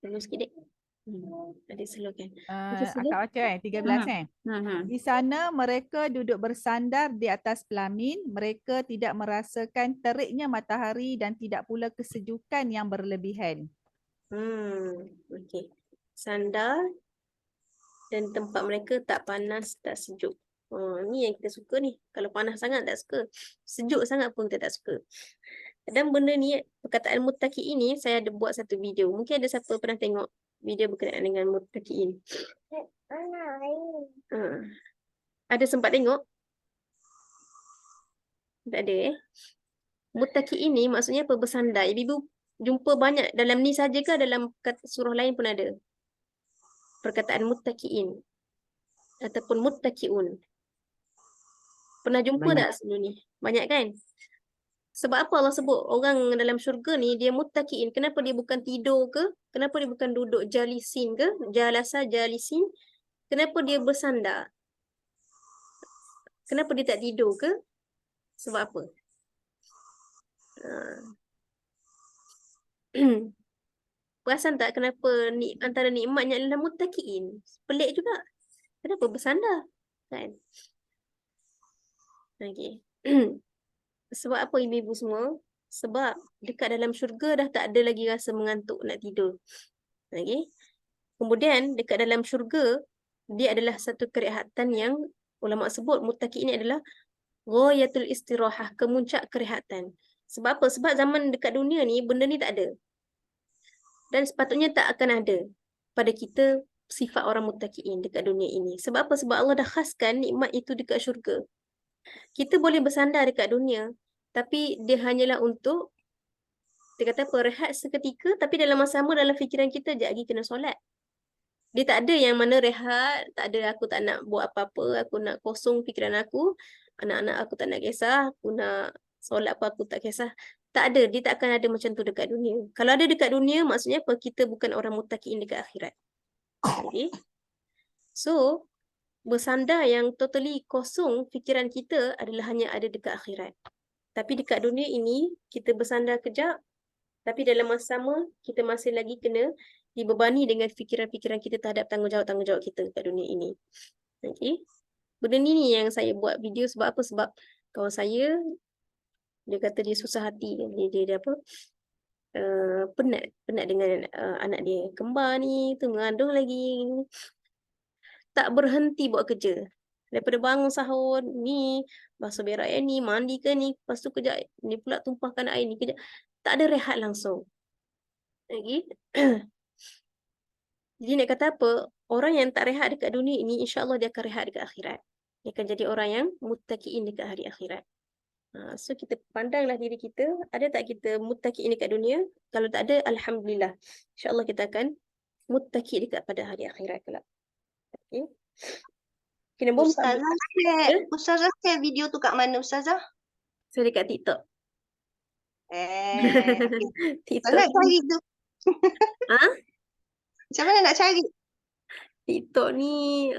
Tunggu sikit, Dek. Ada slogan. Okay, sila. Akak baca 13 Di sana mereka duduk bersandar di atas pelamin. Mereka tidak merasakan teriknya matahari dan tidak pula kesejukan yang berlebihan. Okay. Sandar dan tempat mereka tak panas, tak sejuk. Ni yang kita suka ni. Kalau panas sangat tak suka. Sejuk sangat pun kita tak suka. Dan benda ni, perkataan muttaqi'in ni, saya ada buat satu video. Mungkin ada siapa pernah tengok video berkenaan dengan muttaqi'in. Ada sempat tengok? Tak ada Muttaqi'in ni maksudnya apa? Bersandar. Ibu jumpa banyak dalam ni saja ke dalam surah lain pun ada? Perkataan muttaqi'in ataupun muttaqi'un. Pernah jumpa tak sebelum ni? Banyak kan? Sebab apa Allah sebut orang dalam syurga ni dia muttaqi'in? Kenapa dia bukan tidur ke? Kenapa dia bukan duduk jalisin ke? Jalasa jalisin. Kenapa dia bersandar? Kenapa dia tak tidur ke? Sebab apa? Perasan tak kenapa antara nikmatnya adalah muttaqi'in? Pelik juga. Kenapa bersandar? Kan? Okay. Sebab apa ibu-ibu semua? Sebab dekat dalam syurga dah tak ada lagi rasa mengantuk nak tidur. Okay. Kemudian dekat dalam syurga, dia adalah satu kerehatan yang ulama sebut muttaqi ini adalah ghayatul istirahah, kemuncak kerehatan. Sebab apa? Sebab zaman dekat dunia ni, benda ni tak ada. Dan sepatutnya tak akan ada pada kita sifat orang muttaqiin dekat dunia ini. Sebab apa? Sebab Allah dah khaskan nikmat itu dekat syurga. Kita boleh bersandar dekat dunia, tapi dia hanyalah untuk, dia kata apa, rehat seketika, tapi dalam masa sama dalam fikiran kita, sekejap lagi kena solat. Dia tak ada yang mana rehat, tak ada aku tak nak buat apa-apa, aku nak kosong fikiran aku, anak-anak aku tak nak kisah, aku nak solat apa aku tak kisah. Tak ada, dia tak akan ada macam tu dekat dunia. Kalau ada dekat dunia, maksudnya apa? Kita bukan orang muttaqiin dekat akhirat. Okay. So, bersandar yang totally kosong fikiran kita adalah hanya ada dekat akhirat. Tapi dekat dunia ini, kita bersandar kejap, tapi dalam masa sama, kita masih lagi kena dibebani dengan fikiran-fikiran kita terhadap tanggungjawab-tanggungjawab kita kat dunia ini. Okay. Benda ni yang saya buat video sebab apa? Sebab kawan saya, dia kata dia susah hati. Dia apa? Penat dengan anak dia. Kembar ni, tu mengandung lagi. Tak berhenti buat kerja. Daripada bangun sahur, ni, basuh berak air ni, mandi ke ni, lepas tu kejap, ni pula tumpahkan air ni, kejap. Tak ada rehat langsung. Okay. Jadi nak kata apa? Orang yang tak rehat dekat dunia ini, insya-Allah dia akan rehat dekat akhirat. Dia akan jadi orang yang muttaqiin dekat hari akhirat. So kita pandanglah diri kita, ada tak kita muttaqiin dekat dunia? Kalau tak ada, alhamdulillah. Insya-Allah kita akan muttaqi dekat pada hari akhirat kelak. Okay. Okay, Ustazah share video tu kat mana Ustazah? Saya dekat TikTok. TikTok. Nak cari tu. Macam mana nak cari? TikTok ni,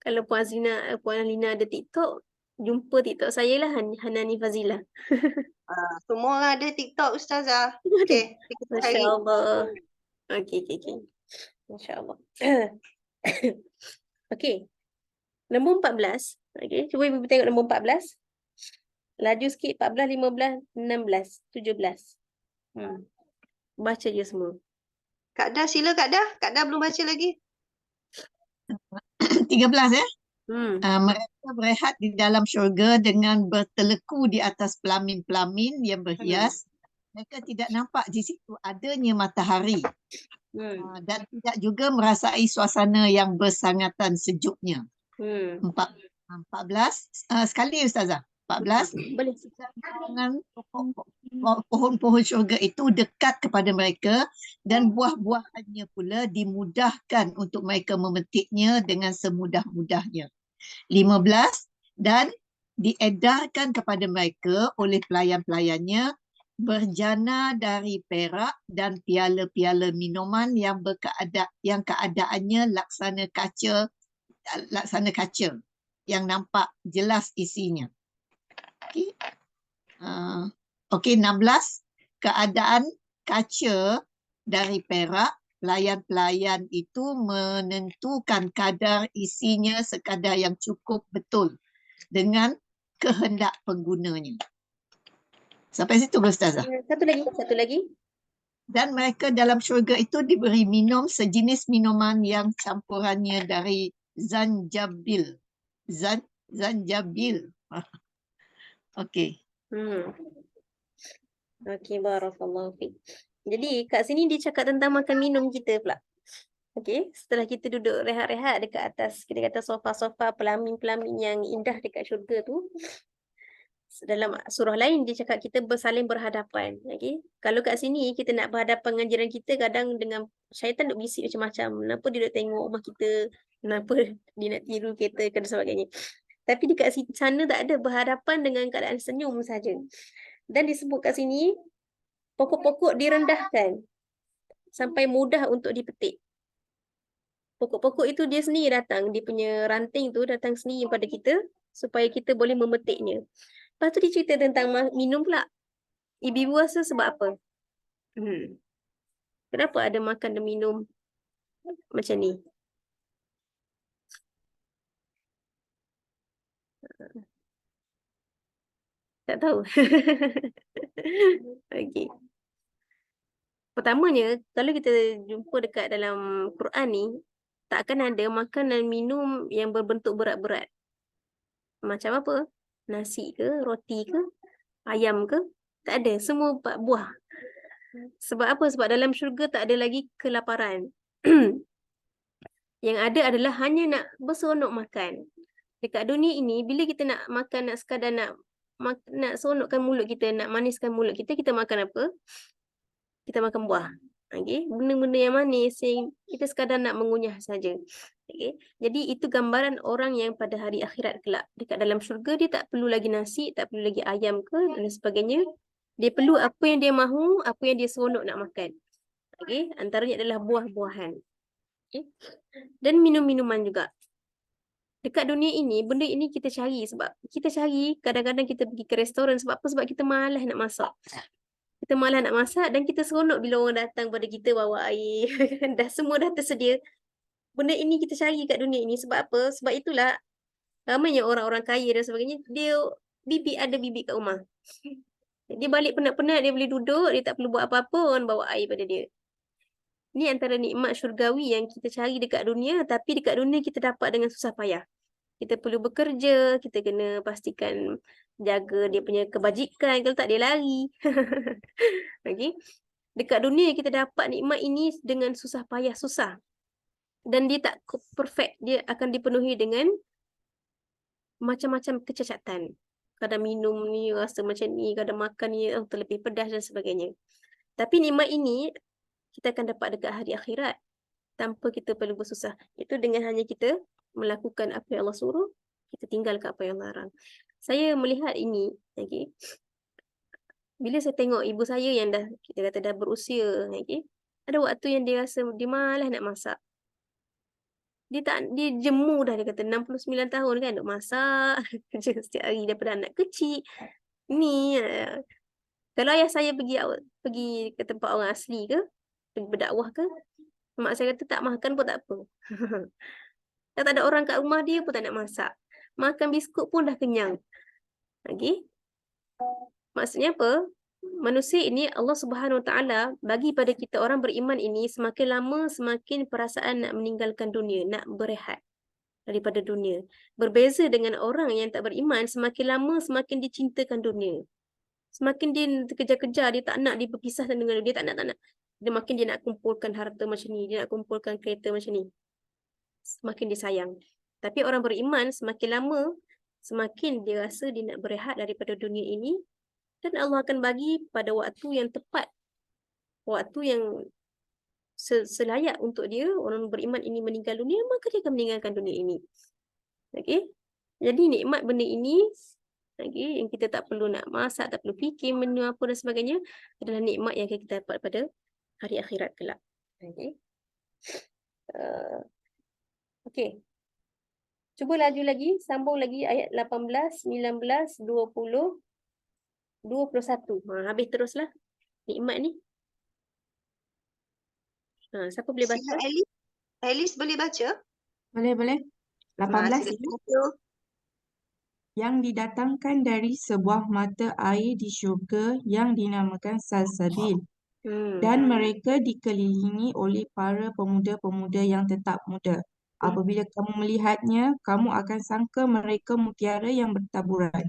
kalau Puan Lina ada TikTok, jumpa TikTok saya lah, Hanani Fazila. Semua orang ada TikTok Ustazah. Okay, Masya Allah. Okay. Masya Allah. Okay. Nombor 14. Okay, cuba ibu tengok nombor 14. Laju sikit, 14, 15, 16, 17. Baca je semua. Kak Dah, sila Kak Dah. Kak Dah belum baca lagi. 13 ya. Mereka berehat di dalam syurga dengan berteleku di atas pelamin-pelamin yang berhias. Mereka tidak nampak di situ adanya matahari. Dan tidak juga merasai suasana yang bersangatan sejuknya. 14 sekali Ustazah. 14 Boleh. dengan pohon-pohon syurga itu dekat kepada mereka dan buah-buahannya pula dimudahkan untuk mereka memetiknya dengan semudah-mudahnya. 15 dan diedarkan kepada mereka oleh pelayan-pelayannya berjana dari perak dan piala-piala minuman yang keadaannya laksana kaca yang nampak jelas isinya. Okey, 16 keadaan kaca dari perak, pelayan-pelayan itu menentukan kadar isinya sekadar yang cukup betul dengan kehendak penggunanya. Sampai situ Ustazah. Satu lagi. Dan mereka dalam syurga itu diberi minum sejenis minuman yang campurannya dari zanjabil. Zanjabil. Okey. Okey, barakallahu fiik. Jadi kat sini dia cakap tentang makan minum kita pula. Okey, setelah kita duduk rehat-rehat dekat atas, kita kata sofa-sofa pelamin-pelamin yang indah dekat syurga tu. Dalam surah lain dia cakap kita bersaling berhadapan. Okey. Kalau kat sini kita nak berhadapan dengan jiran kita, kadang dengan syaitan duk bisik macam-macam. Kenapa dia duk tengok rumah kita? Kenapa dia nak tiru kita dan sebagainya. Tapi dekat sana tak ada, berhadapan dengan keadaan senyum saja. Dan disebut kat sini pokok-pokok direndahkan sampai mudah untuk dipetik. Pokok-pokok itu dia sendiri datang, dia punya ranting tu datang sendiri pada kita supaya kita boleh memetiknya. Lepas tu dia cerita tentang minum pula. Ibu-ibu rasa sebab apa? Kenapa ada makan dan minum macam ni? Tak tahu. Okey. Pertamanya, kalau kita jumpa dekat dalam Quran ni, tak akan ada makan dan minum yang berbentuk berat-berat. Macam apa? Nasi ke, roti ke, ayam ke? Tak ada. Semua buah. Sebab apa? Sebab dalam syurga tak ada lagi kelaparan. Yang ada adalah hanya nak berseronok makan. Dekat dunia ini, bila kita nak makan, nak sekadar nak seronokkan mulut kita, nak maniskan mulut kita, kita makan apa? Kita makan buah. Okay? Benda-benda yang manis, yang kita sekadar nak mengunyah saja. Okay? Jadi itu gambaran orang yang pada hari akhirat kelak. Dekat dalam syurga dia tak perlu lagi nasi, tak perlu lagi ayam ke dan sebagainya. Dia perlu apa yang dia mahu, apa yang dia seronok nak makan. Okay? Antaranya adalah buah-buahan. Okay? Dan minum-minuman juga. Dekat dunia ini, benda ini kita cari sebab kita cari, kadang-kadang kita pergi ke restoran sebab apa? Sebab kita malas nak masak. Kita malas nak masak dan kita seronok bila orang datang pada kita bawa air. Dah semua dah tersedia. Benda ini kita cari kat dunia ini sebab apa? Sebab itulah ramainya orang-orang kaya dan sebagainya, dia ada bibik kat rumah. Dia balik penat-penat, dia boleh duduk, dia tak perlu buat apa-apa, orang bawa air pada dia. Ni antara nikmat syurgawi yang kita cari dekat dunia, tapi dekat dunia kita dapat dengan susah payah. Kita perlu bekerja, kita kena pastikan jaga dia punya kebajikan, kalau tak dia lari. Okay? Dekat dunia kita dapat nikmat ini dengan susah payah, susah. Dan dia tak perfect, dia akan dipenuhi dengan macam-macam kecacatan. Kadang minum ni rasa macam ni, kadang makan ni terlebih pedas dan sebagainya. Tapi nikmat ini kita akan dapat dekat hari akhirat tanpa kita perlu bersusah. Itu dengan hanya kita melakukan apa yang Allah suruh, kita tinggalkan apa yang larang. Saya melihat ini, okay, bila saya tengok ibu saya yang kita kata dah berusia, okay, ada waktu yang dia rasa dia malas nak masak. Dia jemu dah, dia kata 69 tahun kan duk masak kerja setiap hari daripada anak kecil. Ni kalau ayah saya pergi ke tempat orang asli ke, pergi berdakwah ke, mak saya kata tak makan pun tak apa. Tak ada orang kat rumah dia pun tak nak masak. Makan biskut pun dah kenyang. Okay? Maksudnya apa? manusia ini Allah Subhanahu Wa Taala bagi pada kita orang beriman ini semakin lama semakin perasaan nak meninggalkan dunia, nak berehat daripada dunia. Berbeza dengan orang yang tak beriman, semakin lama semakin dicintakan dunia. Semakin dia kejar-kejar, dia tak nak dia berpisah dengan dunia, dia tak nak. Dia makin dia nak kumpulkan harta macam ni, dia nak kumpulkan kereta macam ni. Semakin dia sayang. Tapi orang beriman semakin lama semakin dia rasa dia nak berehat daripada dunia ini, dan Allah akan bagi pada waktu yang tepat, waktu yang selayak untuk dia, orang beriman ini meninggal dunia, maka dia akan meninggalkan dunia ini. Okey. Jadi nikmat benda ini, okey, yang kita tak perlu nak masak, tak perlu fikir menu apa dan sebagainya, adalah nikmat yang akan kita dapat pada hari akhirat kelak. Okey. Okey. Cuba laju lagi, sambung lagi ayat 18, 19, 20, 21. Habis teruslah nikmat ni. Siapa boleh baca? Sila Alice boleh baca? Boleh. 18 ini Silakan. yang didatangkan dari sebuah mata air di syurga yang dinamakan Salsabil. Dan mereka dikelilingi oleh para pemuda-pemuda yang tetap muda. Apabila kamu melihatnya, kamu akan sangka mereka mutiara yang bertaburan.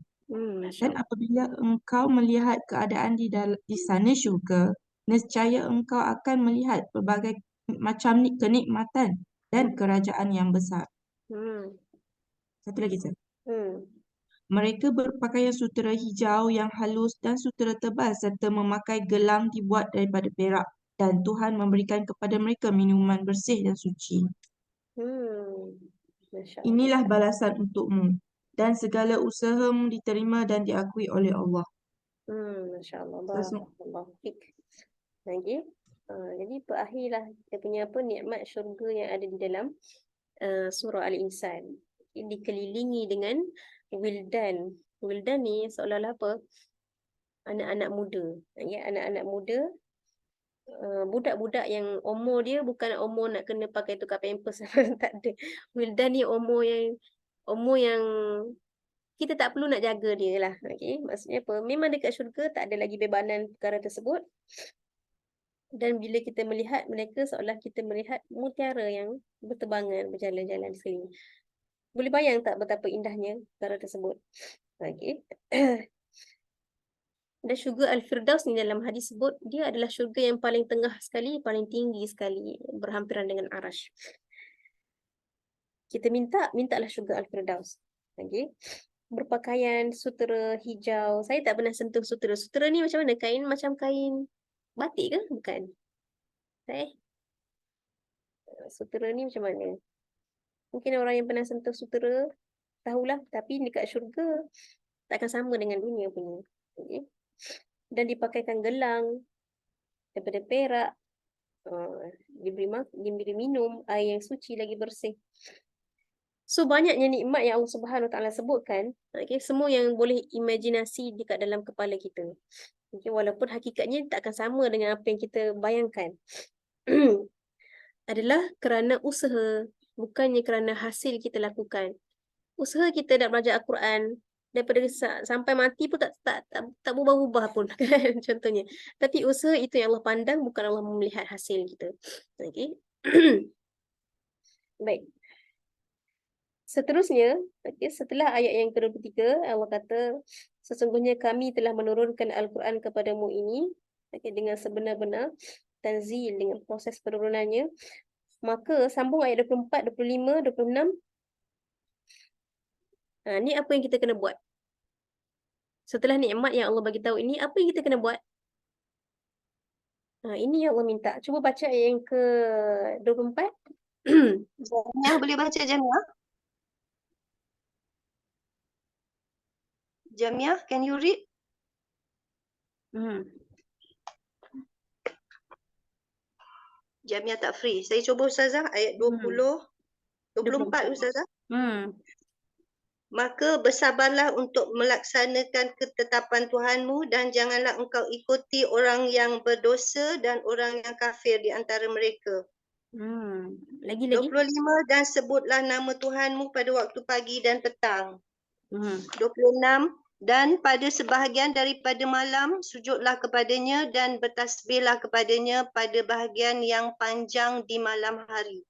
Dan apabila engkau melihat keadaan di sana syurga, nescaya engkau akan melihat pelbagai macam kenikmatan dan kerajaan yang besar. Satu lagi, Sir. Mereka berpakaian sutera hijau yang halus dan sutera tebal serta memakai gelang dibuat daripada perak. Dan Tuhan memberikan kepada mereka minuman bersih dan suci. Inilah balasan untukmu. Dan segala usahamu diterima dan diakui oleh Allah. Masya Allah. Barakallahu fik. Okey. Jadi berakhirlah kita punya nikmat syurga yang ada di dalam surah Al-Insan. Dikelilingi dengan wildan. Wildan ni seolah-olah apa? Anak-anak muda. Ya, anak-anak muda. Budak-budak yang umur dia bukan umur nak kena pakai tukar pampers. Tak ada. Wildan ni umur yang kita tak perlu nak jaga dia lah. Okay? Maksudnya apa? Memang dekat syurga tak ada lagi bebanan perkara tersebut. Dan bila kita melihat mereka, seolah kita melihat mutiara yang berterbangan, berjalan-jalan di sekeliling. Boleh bayang tak betapa indahnya perkara tersebut? Okay. Dan syurga Al-Firdaus ni dalam hadis sebut, dia adalah syurga yang paling tengah sekali, paling tinggi sekali, berhampiran dengan arash. Kita mintalah syurga Al-Firdaus. Okay. Berpakaian sutera hijau. Saya tak pernah sentuh sutera. Sutera ni macam mana? Kain macam kain batik ke? Bukan. Sutera ni macam mana? Mungkin orang yang pernah sentuh sutera tahulah. Tapi dekat syurga takkan sama dengan dunia punya. Okay. Dan dipakaikan gelang daripada perak. Diberi minum air yang suci lagi bersih. So banyaknya nikmat yang Allah Subhanahu Wa Taala sebutkan, okay, semua yang boleh imajinasi dekat dalam kepala kita. Okay, walaupun hakikatnya tak akan sama dengan apa yang kita bayangkan. Adalah kerana usaha, bukannya kerana hasil kita lakukan. Usaha kita nak belajar Al-Quran daripada sampai mati pun tak berubah-ubah pun kan, contohnya. Tapi usaha itu yang Allah pandang, bukan Allah melihat hasil kita. Okay. Baik. Seterusnya, okay, setelah ayat yang ke-23, Allah kata, sesungguhnya kami telah menurunkan Al-Quran kepadamu ini, okay, dengan sebenar-benar tanzil, dengan proses penurunannya. Maka sambung ayat 24, 25, 26. Ni apa yang kita kena buat? Setelah nikmat yang Allah bagi tahu ini, apa yang kita kena buat? Ini yang Allah minta. Cuba baca ayat yang ke-24. Jamia boleh baca, Jamia? Jamia, can you read? Jamia tak free. Saya cuba Ustazah ayat 24 Ustazah. Maka bersabarlah untuk melaksanakan ketetapan Tuhanmu dan janganlah engkau ikuti orang yang berdosa dan orang yang kafir di antara mereka. Lagi. 25, dan sebutlah nama Tuhanmu pada waktu pagi dan petang. 26, Dan pada sebahagian daripada malam sujudlah kepadanya dan bertasbihlah kepadanya pada bahagian yang panjang di malam hari.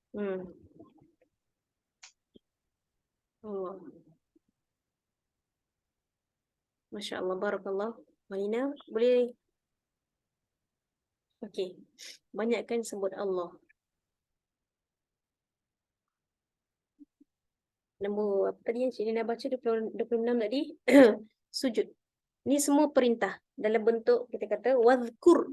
Allah. Masya Allah, barakallah. Malina, boleh? Okey. Banyakkan sebut Allah. Nombor apa tadi yang Cik Lina baca 26 tadi? Sujud. Ni semua perintah dalam bentuk kita kata wadhkur.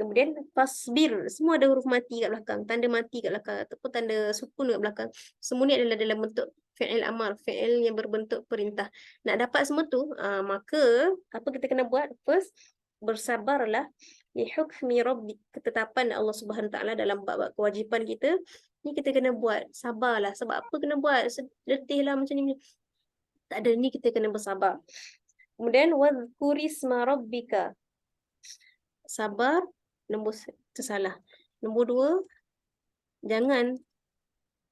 Kemudian fasbir. Semua ada huruf mati kat belakang, tanda mati kat belakang ataupun tanda sukun kat belakang. Semua ni adalah dalam bentuk fi'il amar, fi'il yang berbentuk perintah. Nak dapat semua tu, maka apa kita kena buat? First, bersabarlah li hukmi rabbik, ketetapan Allah Subhanahu Wa Taala dalam bab kewajipan kita. Ni kita kena buat, sabarlah. Sebab apa kena buat? Letihlah macam ni. Tak ada, ni kita kena bersabar. Kemudian wadhkurisma rabbika. Sabar, nombor itu salah. Nombor 2, jangan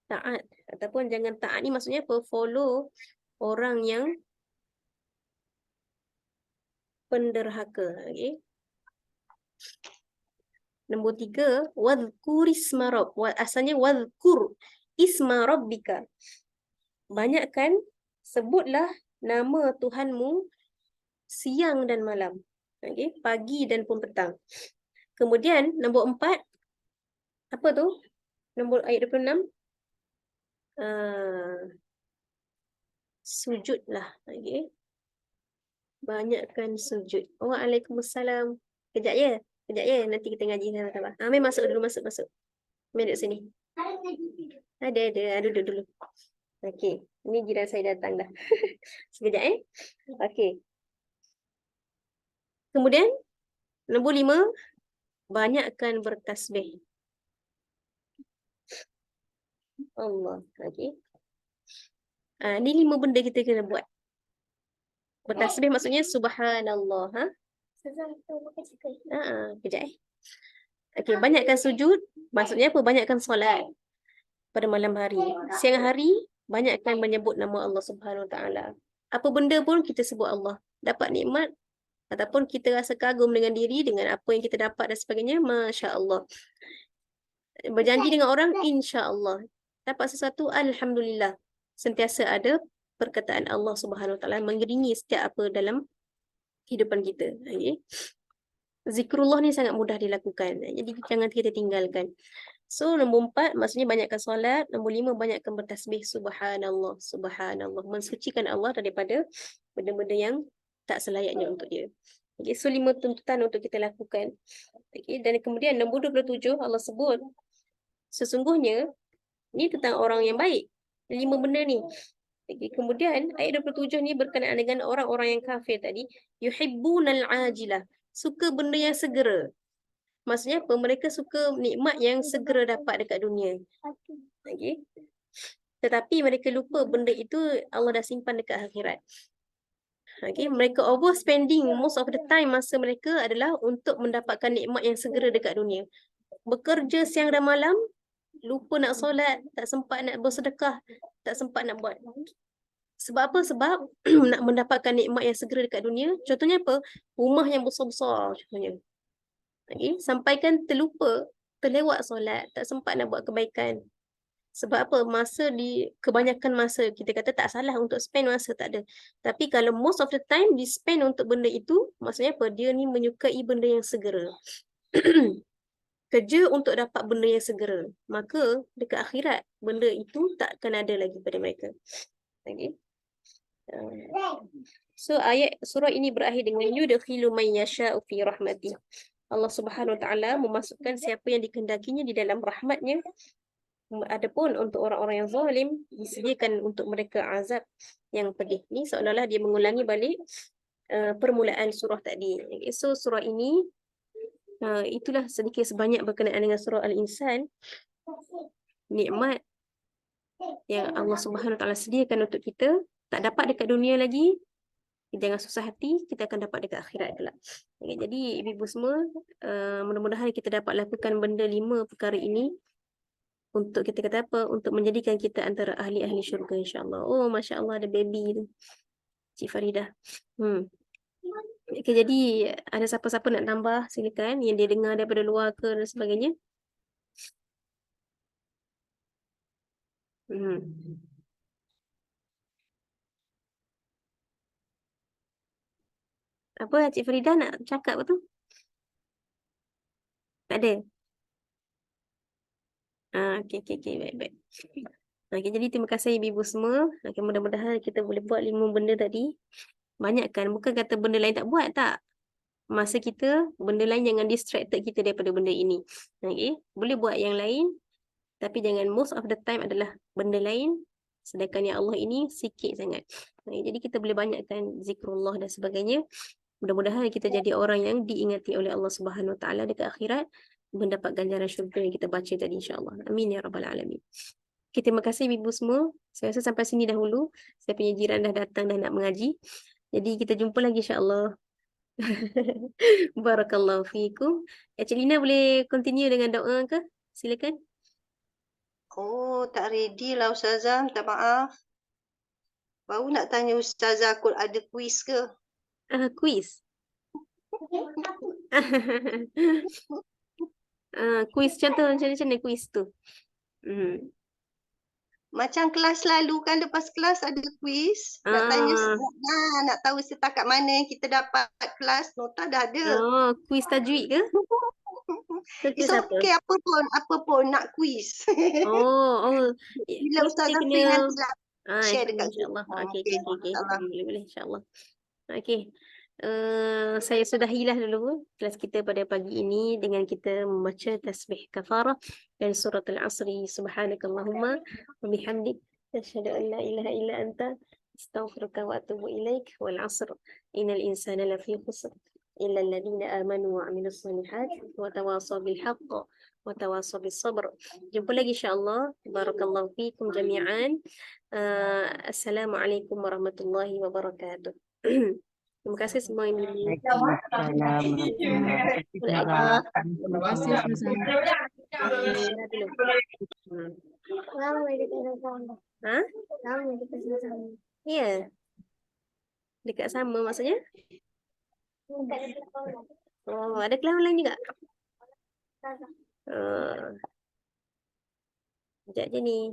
taat. Ataupun jangan taat ni maksudnya apa? Follow orang yang penderhaka. Okay? Nombor 3, wadhkur isma rabb. Asalnya wadhkur isma rabbika. Banyakkan sebutlah nama Tuhanmu siang dan malam. Okay? Pagi dan pun petang. Kemudian nombor 4, apa tu? Nombor ayat 26. Sujudlah. Okay? Banyakkan sujud. Waalaikumsalam. Kejap ya. Kejap ya. Nanti kita ngaji sama-sama. Amir masuk dulu. Masuk. Amir duduk sini. Ada. Duduk dulu. Okey. Ini jiran saya datang dah. Sekejap Okey. Kemudian, nombor 5. Banyakkan bertasbih. Allah. Okey. Ni 5 benda kita kena buat. Bertasbih maksudnya subhanallah. Kejap Okey, banyakkan sujud. Maksudnya apa? Banyakkan solat pada malam hari. Siang hari, banyakkan menyebut nama Allah Subhanahu Wa Taala. Apa benda pun kita sebut Allah. Dapat nikmat ataupun kita rasa kagum dengan diri, dengan apa yang kita dapat dan sebagainya, Masya Allah. Berjanji dengan orang, insya Allah. Dapat sesuatu, alhamdulillah. Sentiasa ada perkataan Allah Subhanahu Wa Taala mengiringi setiap apa dalam kehidupan kita. Okay? Zikrullah ni sangat mudah dilakukan. Jadi jangan kita tinggalkan. So nombor 4 maksudnya banyakkan solat. Nombor 5 banyakkan bertasbih subhanallah. Subhanallah. Mensucikan Allah daripada benda-benda yang tak selayaknya untuk dia. Okay, so 5 tuntutan untuk kita lakukan. Okay, dan kemudian nombor 27 Allah sebut sesungguhnya ni tentang orang yang baik. 5 benda ni. Okay, kemudian ayat 27 ni berkenaan dengan orang-orang yang kafir tadi. Yuhibbunal ajilah. Suka benda yang segera. Maksudnya apa? Mereka suka nikmat yang segera dapat dekat dunia. Okay. Tetapi mereka lupa benda itu Allah dah simpan dekat akhirat. Okay. Mereka overspending most of the time masa mereka adalah untuk mendapatkan nikmat yang segera dekat dunia. Bekerja siang dan malam, lupa nak solat, tak sempat nak bersedekah, tak sempat nak buat. Sebab apa? Sebab nak mendapatkan nikmat yang segera dekat dunia. Contohnya apa? Rumah yang besar-besar contohnya. Okay? Sampaikan terlupa, terlewat solat, tak sempat nak buat kebaikan. Sebab apa? Kebanyakan masa kita kata tak salah untuk spend masa, tak ada. Tapi kalau most of the time di spend untuk benda itu, maksudnya apa? Dia ni menyukai benda yang segera. Kerja untuk dapat benda yang segera. Maka dekat akhirat, benda itu tak akan ada lagi pada mereka. Okay? So surah ini berakhir dengan yudkhilu man yasha'u fi rahmatih. Allah Subhanahu Wa Taala memasukkan siapa yang dikehendakinya di dalam rahmatnya. Adapun untuk orang-orang yang zalim disediakan untuk mereka azab yang pedih. Ni seolah-olah dia mengulangi balik permulaan surah tadi. Okay, so surah ini itulah sedikit sebanyak berkenaan dengan surah Al-Insan. Nikmat yang Allah Subhanahu Wa Taala sediakan untuk kita tak dapat dekat dunia lagi, jangan susah hati, kita akan dapat dekat akhirat pula. Okay, jadi ibu-ibu semua, mudah-mudahan kita dapat lakukan benda 5 perkara ini untuk kita kata apa? Untuk menjadikan kita antara ahli-ahli syurga insya-Allah. Oh, masya-Allah ada baby tu. Cik Faridah. Okey, jadi ada siapa-siapa nak tambah, silakan, yang dia dengar daripada luar ke dan sebagainya. Apa Cik Faridah nak cakap apa tu? Tak ada? Okey, baik. Okey, jadi terima kasih ibu-ibu semua. Okay, mudah-mudahan kita boleh buat 5 benda tadi. Banyak kan, bukan kata benda lain tak buat, tak. Masa kita, benda lain jangan distracted kita daripada benda ini. Okay, boleh buat yang lain, tapi jangan most of the time adalah benda lain, sedangkan yang Allah ini sikit sangat. Okay, jadi kita boleh banyakkan zikrullah dan sebagainya. Mudah-mudahan kita jadi orang yang diingati oleh Allah Subhanahu Wa Taala dekat akhirat, mendapat ganjaran syurga yang kita baca tadi, insya-Allah. Amin ya rabbal alamin. Okay, terima kasih ibu semua. Saya rasa sampai sini dahulu. Saya punya jiran dah datang dan nak mengaji. Jadi kita jumpa lagi, insya-Allah. Barakallahu fiikum. Cik Lina boleh continue dengan doa ke? Silakan. Oh, tak ready lah Ustazah, minta maaf. Baru nak tanya Ustazah ada kuis ke? Kuis. Kuis contoh macam mana kuis tu? Macam kelas lalu kan, lepas kelas ada kuis. Nak tanya, nak tahu setakat mana kita dapat kelas, nota dah ada. Kuis tajwid ke? It's okay, apa pun nak kuis. Bila Ustazah free nanti lah share dekat insya-Allah. Okey. Boleh insya-Allah. Okey. Saya sudahilah dulu kelas kita pada pagi ini dengan kita membaca tasbih kafarah dan surah Al-Asri. Subhanakallahumma wa bihamdik asyhadu an la ilaha illa anta astaghfiruka wa atubu ilaik. Wal 'asr innal insana lafi khusr illa alladhina amanu wa 'amilus solihat wa tawasaw bil haqq wa tawasaw bis sabr. Jumpa lagi insya-Allah. Barakallahu fiikum jami'an. Assalamualaikum warahmatullahi wabarakatuh. Terima kasih semua ini. Terima kasih Ya. Dekat sama maksudnya? Oh, ada kelas lain juga? Sekejap je ni.